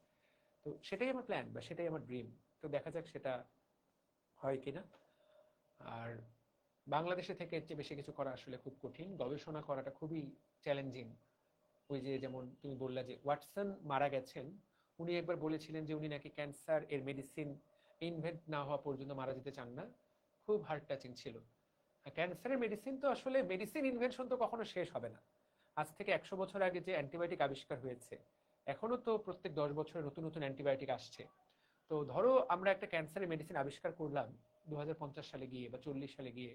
তো সেটাই আমার প্ল্যান, বা সেটাই আমার ড্রিম। তো দেখা যাক সেটা হয় কিনা। আর বাংলাদেশে থেকে এর চেয়ে বেশি কিছু করা আসলে খুব কঠিন, গবেষণা করাটা খুবই চ্যালেঞ্জিং। ওই যে যেমন তুমি বললা যে ওয়াটসন মারা গেছেন, উনি একবার বলেছিলেন যে উনি নাকি ক্যান্সার এর মেডিসিন ইনভেন্ট না হওয়া পর্যন্ত মারা যেতে চান না। খুব হার্ট টাচিং ছিল। ক্যান্সারের মেডিসিন তো আসলে, মেডিসিন ইনভেনশন তো কখনো শেষ হবে না। আজ থেকে 100 বছর আগে যে অ্যান্টিবায়োটিক আবিষ্কার হয়েছে, এখনো তো প্রত্যেক 10 বছরে নতুন নতুন অ্যান্টিবায়োটিক আসছে। তো ধরো আমরা একটা ক্যান্সারের মেডিসিন আবিষ্কার করলাম 2050 সালে গিয়ে বা 40 সালে গিয়ে,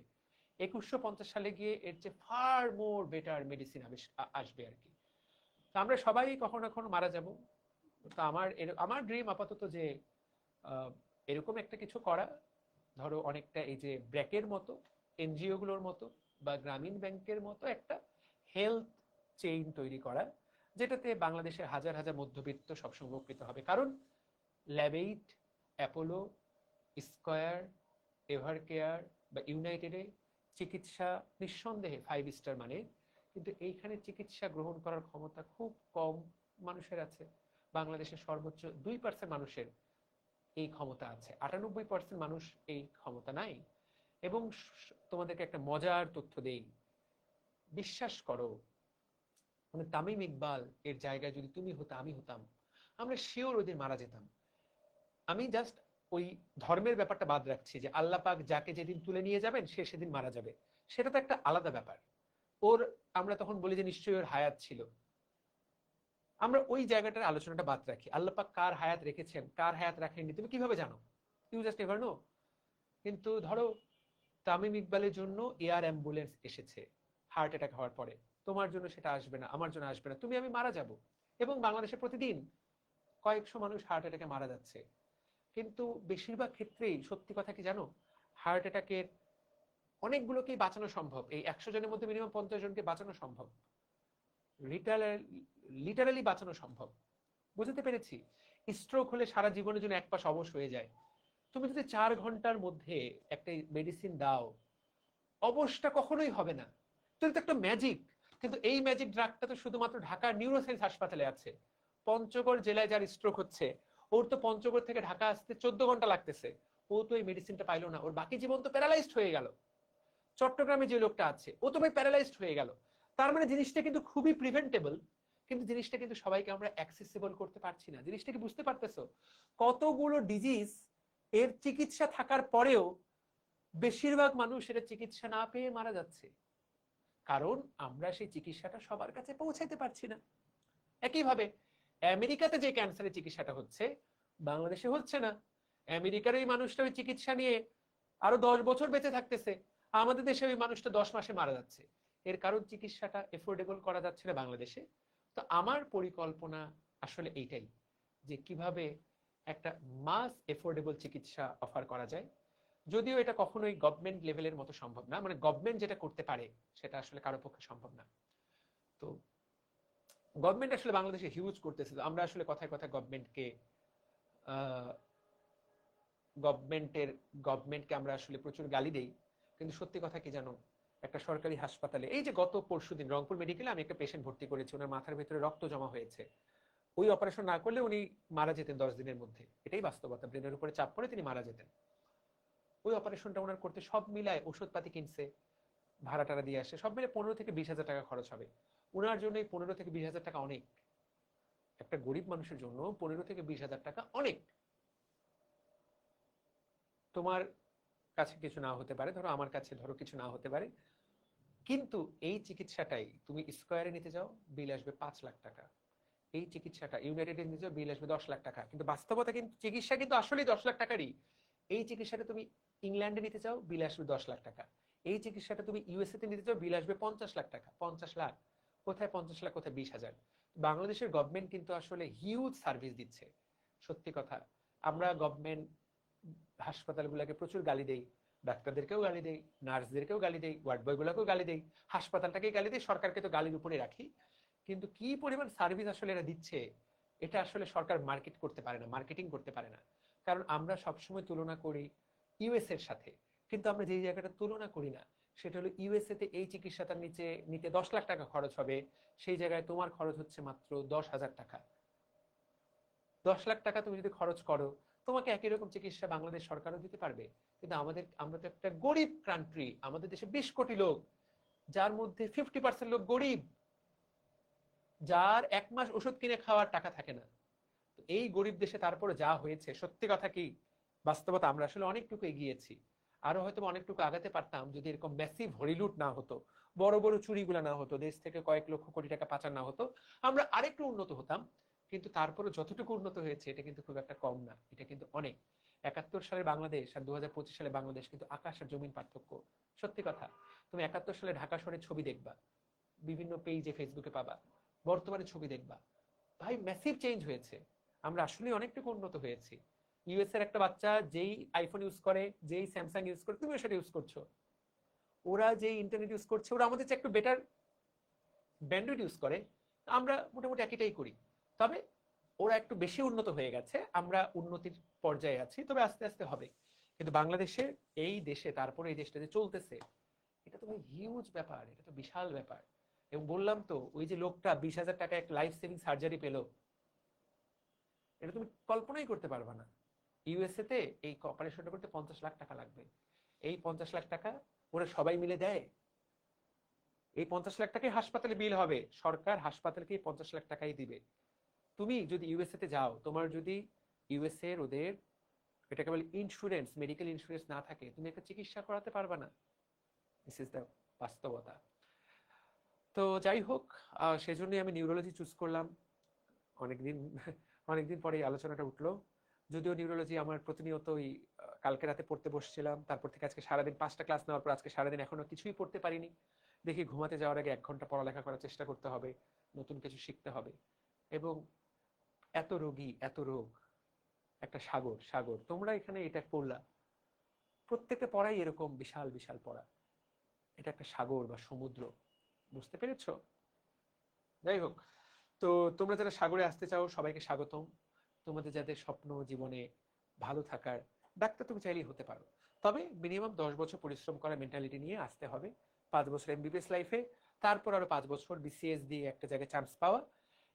2150 সালে গিয়ে এর যে ফার মোর বেটার মেডিসিন আসবে আর কি। তো আমরা সবাই কখনো না কখনো মারা যাব। তো আমার ড্রিম আপাতত যে এরকম একটা কিছু করা, ধরো অনেকটা এই যে ব্র্যাকের মতো, এনজিও গুলোর মতো, বা গ্রামীণ ব্যাংকের মতো একটা হেলথ চেইন তৈরি করা, যেটাতে বাংলাদেশের হাজার হাজার মধ্যবিত্ত সবসময় উপকৃত হবে। কারণ ল্যাবেইট, অ্যাপোলো, স্কয়ার, এভার কেয়ার বা ইউনাইটেডে চিকিৎসা নিঃসন্দেহে 5 স্টার মানে, কিন্তু এইখানে চিকিৎসা গ্রহণ করার ক্ষমতা খুব কম মানুষের আছে। বাংলাদেশের সর্বোচ্চ 2% মানুষের এই ক্ষমতা আছে, 98% মানুষ এই ক্ষমতা নাই। এবং তোমাদেরকে একটা মজার তথ্য দেই, বিশ্বাস করো, মানে তামিম ইকবাল এর জায়গায় যদি তুমি হতো, আমি হতাম, আমরা শিওর ওই দিন মারা যেতাম। আমি জাস্ট ওই ধর্মের ব্যাপারটা বাদ রাখছি, যে আল্লাহ পাক যাকে যেদিন তুলে নিয়ে যাবেন সে সেদিন মারা যাবে, সেটা তো একটা আলাদা ব্যাপার। ওর, আমরা তখন বলি যে নিশ্চয়ই ওর হায়াত ছিল। আমরা ওই জায়গাটার আলোচনাটা বাদ রাখি। আল্লাহ পাক কার হায়াত রেখেছেন, কার হায়াত রাখেননি, তুমি কিভাবে জানো? You just ever know. কিন্তু ধরো তামিম ইকবালের জন্য এয়ার অ্যাম্বুলেন্স এসেছে হার্ট অ্যাটাক হওয়ার পরে, তোমার জন্য সেটা আসবে না, আমার জন্য আসবে না, তুমি আমি মারা যাব। এবং বাংলাদেশে প্রতিদিন কয়েকশো মানুষ হার্ট অ্যাটাকে মারা যাচ্ছে। কিন্তু বেশিরভাগ ক্ষেত্রেই সত্যি কথা কি জানো, হার্ট অ্যাটাকের অনেকগুলোকেই বাঁচানো সম্ভব, এই 100 জনের মধ্যে মিনিমাম 50 জনকে বাঁচানো সম্ভব, লিটারালি বাঁচানো সম্ভব। বুঝতে পেরেছি? স্ট্রোক হলে সারা জীবনের জন্য এক পাশ অবশ হয়ে যায়। তুমি যদি 4 ঘন্টার মধ্যে একটা মেডিসিন দাও, অবশটা কখনোই হবে না। তো এটা একটা ম্যাজিক। কিন্তু এই ম্যাজিক ড্রাগটা তো শুধুমাত্র ঢাকার নিউরোসায়েন্স হাসপাতালে আছে। পঞ্চগড় জেলায় যার স্ট্রোক হচ্ছে, ওর তো পঞ্চগড় থেকে ঢাকা আসতে 14 ঘন্টা লাগতেছে, ও তো এই মেডিসিনটা পাইলো না, ওর বাকি জীবন তো প্যারালাইজড হয়ে গেল। চট্টগ্রামে যে লোকটা আছে, ও তো ভাই প্যারালাইজড হয়ে গেল। তার মানে জিনিসটা কিন্তু খুবই প্রিভেন্টেবল, কিন্তু জিনিসটা কিন্তু সবাইকে আমরা অ্যাক্সেসিবল করতে পারছি না। জিনিসটা কি বুঝতে পারতেছো? কতগুলো ডিজিজ এর চিকিৎসা থাকার পরেও বেশিরভাগ মানুষ এটা চিকিৎসা না পেয়ে মারা যাচ্ছে, কারণ আমরা সেই চিকিৎসাটা সবার কাছে পৌঁছাইতে পারছি না। একইভাবে আমেরিকাতে যে ক্যান্সারের চিকিৎসাটা হচ্ছে বাংলাদেশে হচ্ছে না। আমেরিকার ওই মানুষটা ওই চিকিৎসা নিয়ে আরো 10 বছর বেঁচে থাকতেছে, আমাদের দেশে ওই মানুষটা 10 মাসে মারা যাচ্ছে। এর কারণ চিকিৎসাটা এফোর্ডেবল করা যাচ্ছে না বাংলাদেশে। তো আমার পরিকল্পনা আসলে এইটাই, যে কিভাবে একটা মাস এফোর্ডেবল চিকিৎসা অফার করা যায়। যদিও এটা কখনোই গভর্নমেন্ট লেভেলের মতো সম্ভব না, মানে গভর্নমেন্ট যেটা করতে পারে সেটা আসলে কারো পক্ষে সম্ভব না। তো গভর্নমেন্ট আসলে বাংলাদেশে হিউজ করতেছে। আমরা আসলে কথায় কথায় গভর্নমেন্টকে আমরা আসলে প্রচুর গালি দেই, কিন্তু সত্যি কথা কি জানো, একটা সরকারি হাসপাতালে এই যে গত পরশুদিন রংপুর মেডিকেলে আমি একটা পেশেন্ট ভর্তি করেছি, ওনার মাথার ভেতরে রক্ত জমা হয়েছে। ওই অপারেশন না করলে উনি মারা যেতেন 10 দিনের মধ্যে, এটাই বাস্তবতা। ব্রেনের উপরে চাপ পড়ে তিনি মারা যেতেন। ওই অপারেশনটা ওনার করতে সব মিলায় ওষুধপাতি কিনছে, ভাড়া টাড়া দিয়ে আসে, সব মিলে 15 থেকে 20 হাজার টাকা খরচ হবে। ওনার জন্য এই 15 থেকে 20 হাজার টাকা অনেক। একটা গরিব মানুষের জন্য 15 থেকে 20 হাজার টাকা অনেক। তোমার কাছে কিছু না হতে পারে, ধরো আমার কাছে ধরো কিছু না হতে পারে, কিন্তু এই চিকিৎসাটাই তুমি স্কয়ারে নিতে যাও, বিল আসবে 5 লাখ টাকা। এই চিকিৎসাটা ইউনাইটেডে নিতে যাও, বিল আসবে 10 লাখ টাকা। কিন্তু বাস্তবতা কিন্তু চিকিৎসা কিন্তু আসলেই 10 লাখ টাকারই। এই চিকিৎসাটা তুমি ইংল্যান্ডে নিতে চাও, বিল আসবে 10 লাখ টাকা। এই চিকিৎসাটা তুমি ইউএসএ তে নিতে চাও, বিল আসবে 50 লাখ টাকা। 50 লাখ কোথায়, 50 লাখ কোথায়, 20 হাজার। বাংলাদেশের গভর্নমেন্ট কিন্তু আসলে হিউজ সার্ভিস দিচ্ছে, সত্যি কথা। আমরা গভর্নমেন্ট হাসপাতালগুলোকে প্রচুর গালি দেই, ডাক্তারদেরকেও গালি দেই, নার্সদেরকেও গালি দেই, ওয়ার্ড বয়গুলোকেও গালি দেই, হাসপাতালটাকেই গালি দেই, সরকারকে তো গালির উপরে রাখি। কিন্তু কি পরিমাণ সার্ভিস আসলে এরা দিচ্ছে, এটা আসলে সরকার মার্কেট করতে পারে না, মার্কেটিং করতে পারে না। কারণ আমরা সবসময় তুলনা করি ইউএস এর সাথে, কিন্তু আমরা যে জায়গাটা তুলনা করি না সেটা হলো ইউএসএ তে এই চিকিৎসাটার নিতে 10 লাখ টাকা খরচ হবে, সেই জায়গায় তোমার খরচ হচ্ছে মাত্র 10 হাজার টাকা। 10 লাখ টাকা তুমি যদি খরচ করো, তোমাকে একই রকম চিকিৎসা বাংলাদেশ সরকারও দিতে পারবে। কিন্তু আমরা তো একটা গরিব কান্ট্রি, আমাদের দেশে 20 কোটি লোক, যার মধ্যে 50% লোক গরিব, যার 1 মাস ওষুধ কিনে খাওয়ার টাকা থাকে না। তো এই গরিব দেশে তারপরে যা হয়েছে, সত্যি কথা কি, বাস্তবতা আমরা আসলে অনেকটুকু এগিয়েছি। আরো হয়তো অনেকটুকু আগাতে পারতাম যদি এরকম ম্যাসিভ হরিলুট না হতো, বড় বড় চুরিগুলা না হতো, দেশ থেকে কয়েক লক্ষ কোটি টাকা পাচার না হতো, আমরা আরেকটু উন্নত হতাম। কিন্তু তারপরে যতটুকু উন্নত হয়েছে এটা কিন্তু খুব একটা কম না, এটা কিন্তু অনেক। 71 সালের বাংলাদেশ আর 2025 সালে বাংলাদেশ কিন্তু আকাশ আর জমিন পার্থক্য, সত্যি কথা। তুমি 71 সালে ঢাকা শহরের ছবি দেখবা, বিভিন্ন পেজে ফেসবুকে পাবা, বর্তমানে ছবি দেখবা, ভাই ম্যাসিভ চেঞ্জ হয়েছে। আমরা আসলে অনেকটুকু উন্নত হয়েছি। ইউএস এর একটা বাচ্চা যেই আইফোন ইউজ করে, যেই স্যামসাং ইউজ করে, তুমিও সেটা ইউজ করছো। ওরা যেই ইন্টারনেট ইউজ করছে, ওরা আমাদের চেয়ে একটু বেটার ব্যান্ডউইথ ইউজ করে, আমরা মোটামুটি একইটাই করি। তবে ওরা একটু বেশি উন্নত হয়ে গেছে, আমরা উন্নতির পর্যায়ে আছি, তবে আস্তে আস্তে হবে। কিন্তু বাংলাদেশে, এই দেশে, তারপরে এই দেশটা যে চলতেছে, এটা তো হিউজ ব্যাপার, এটা তো বিশাল ব্যাপার। এবং বললাম তো, ওই যে লোকটা 20 হাজার টাকা একটা লাইফ সেভিং সার্জারি পেলো, এটা তুমি কল্পনাই করতে পারবা না। ইউএসএ তে এই অপারেশনটা করতে 50 লাখ টাকা লাগবে। এই 50 লাখ টাকা ওরা সবাই মিলে দেয়। এই 50 লাখ টাকাই হাসপাতালে বিল হবে, সরকার হাসপাতালকে 50 লাখ টাকাই দিবে। তুমি যদি ইউএসএ তে যাও, তোমার যদি ইউএসএ এর ওদের এটাকে বলে ইন্স্যুরেন্স, মেডিকেল ইন্স্যুরেন্স না থাকে, তুমি একটা চিকিৎসা করাতে পারবা না। দিস ইজ দ্য বাস্তবতা। তো যাই হোক, সেজন্যই আমি নিউরোলজি চুজ করলাম। অনেকদিন অনেকদিন পরে এই আলোচনাটা উঠলো। যদিও নিউরোলজি আমার প্রতিনিয়তই, কালকে রাতে পড়তে বসছিলাম, তারপর থেকে আজকে সারাদিন 5টা ক্লাস নেওয়ার পর আজকে সারাদিন এখনো কিছুই পড়তে পারিনি। দেখি ঘুমাতে যাওয়ার আগে 1 ঘন্টা পড়ালেখা করার চেষ্টা করতে হবে, নতুন কিছু শিখতে হবে। এবং এত রোগী, এত রোগ, একটা সাগর সাগর। তোমরা এখানে এটা পড়লা, প্রত্যেকটা পড়াই এরকম বিশাল বিশাল পড়া, এটা একটা সাগর বা সমুদ্র, বুঝতে পেরেছো? যাই হোক, তো তোমরা যারা সাগরে আসতে চাও সবাইকে স্বাগতম। তোমাদের যাদের স্বপ্ন জীবনে ভালো থাকার, ডাক্তার তুমি চাইলেই হতে পারো, তবে মিনিমাম 10 বছর পরিশ্রম করার মেন্টালিটি নিয়ে আসতে হবে। 5 বছর এমবিবিএস লাইফে, তারপর আরো 5 বছর বিসিএস দিয়ে একটা জায়গায় চান্স পাওয়া।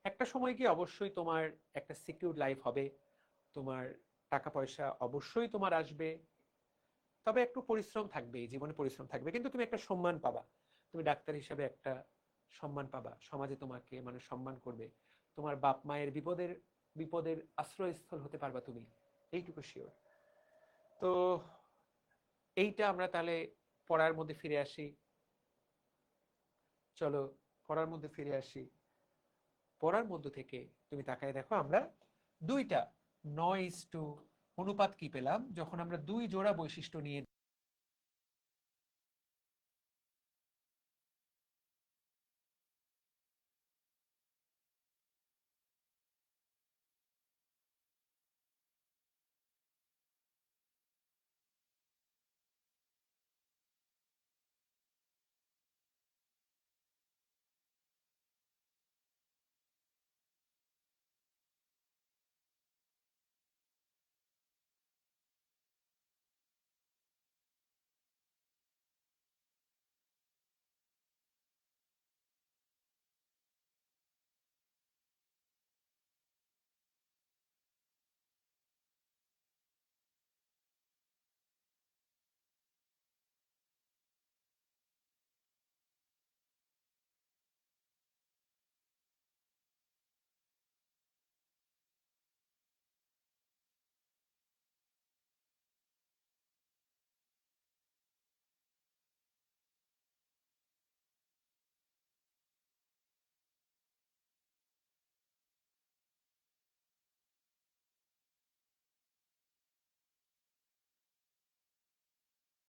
একটা সময় গিয়ে অবশ্যই তোমার একটা সিকিউর লাইফ হবে, তোমার টাকা পয়সা অবশ্যই তোমার আসবে, তবে একটু পরিশ্রম থাকবে, জীবনে পরিশ্রম থাকবে, কিন্তু তুমি একটা সম্মান পাবা। তুমি ডাক্তার হিসেবে একটা সম্মান পাবা, সমাজে তোমাকে মানুষ সম্মান করবে, তোমার বাপ মায়ের বিপদের বিপদের আশ্রয়স্থল হতে পারবা তুমি, এইটুকু শিওর। তো এইটা আমরা তাহলে পড়ার মধ্যে ফিরে আসি। চলো পড়ার মধ্যে ফিরে আসি। পড়ার মধ্যে থেকে তুমি তাকায় দেখো আমরা দুইটা 9:2 অনুপাত কি পেলাম যখন আমরা দুই জোড়া বৈশিষ্ট্য নিয়ে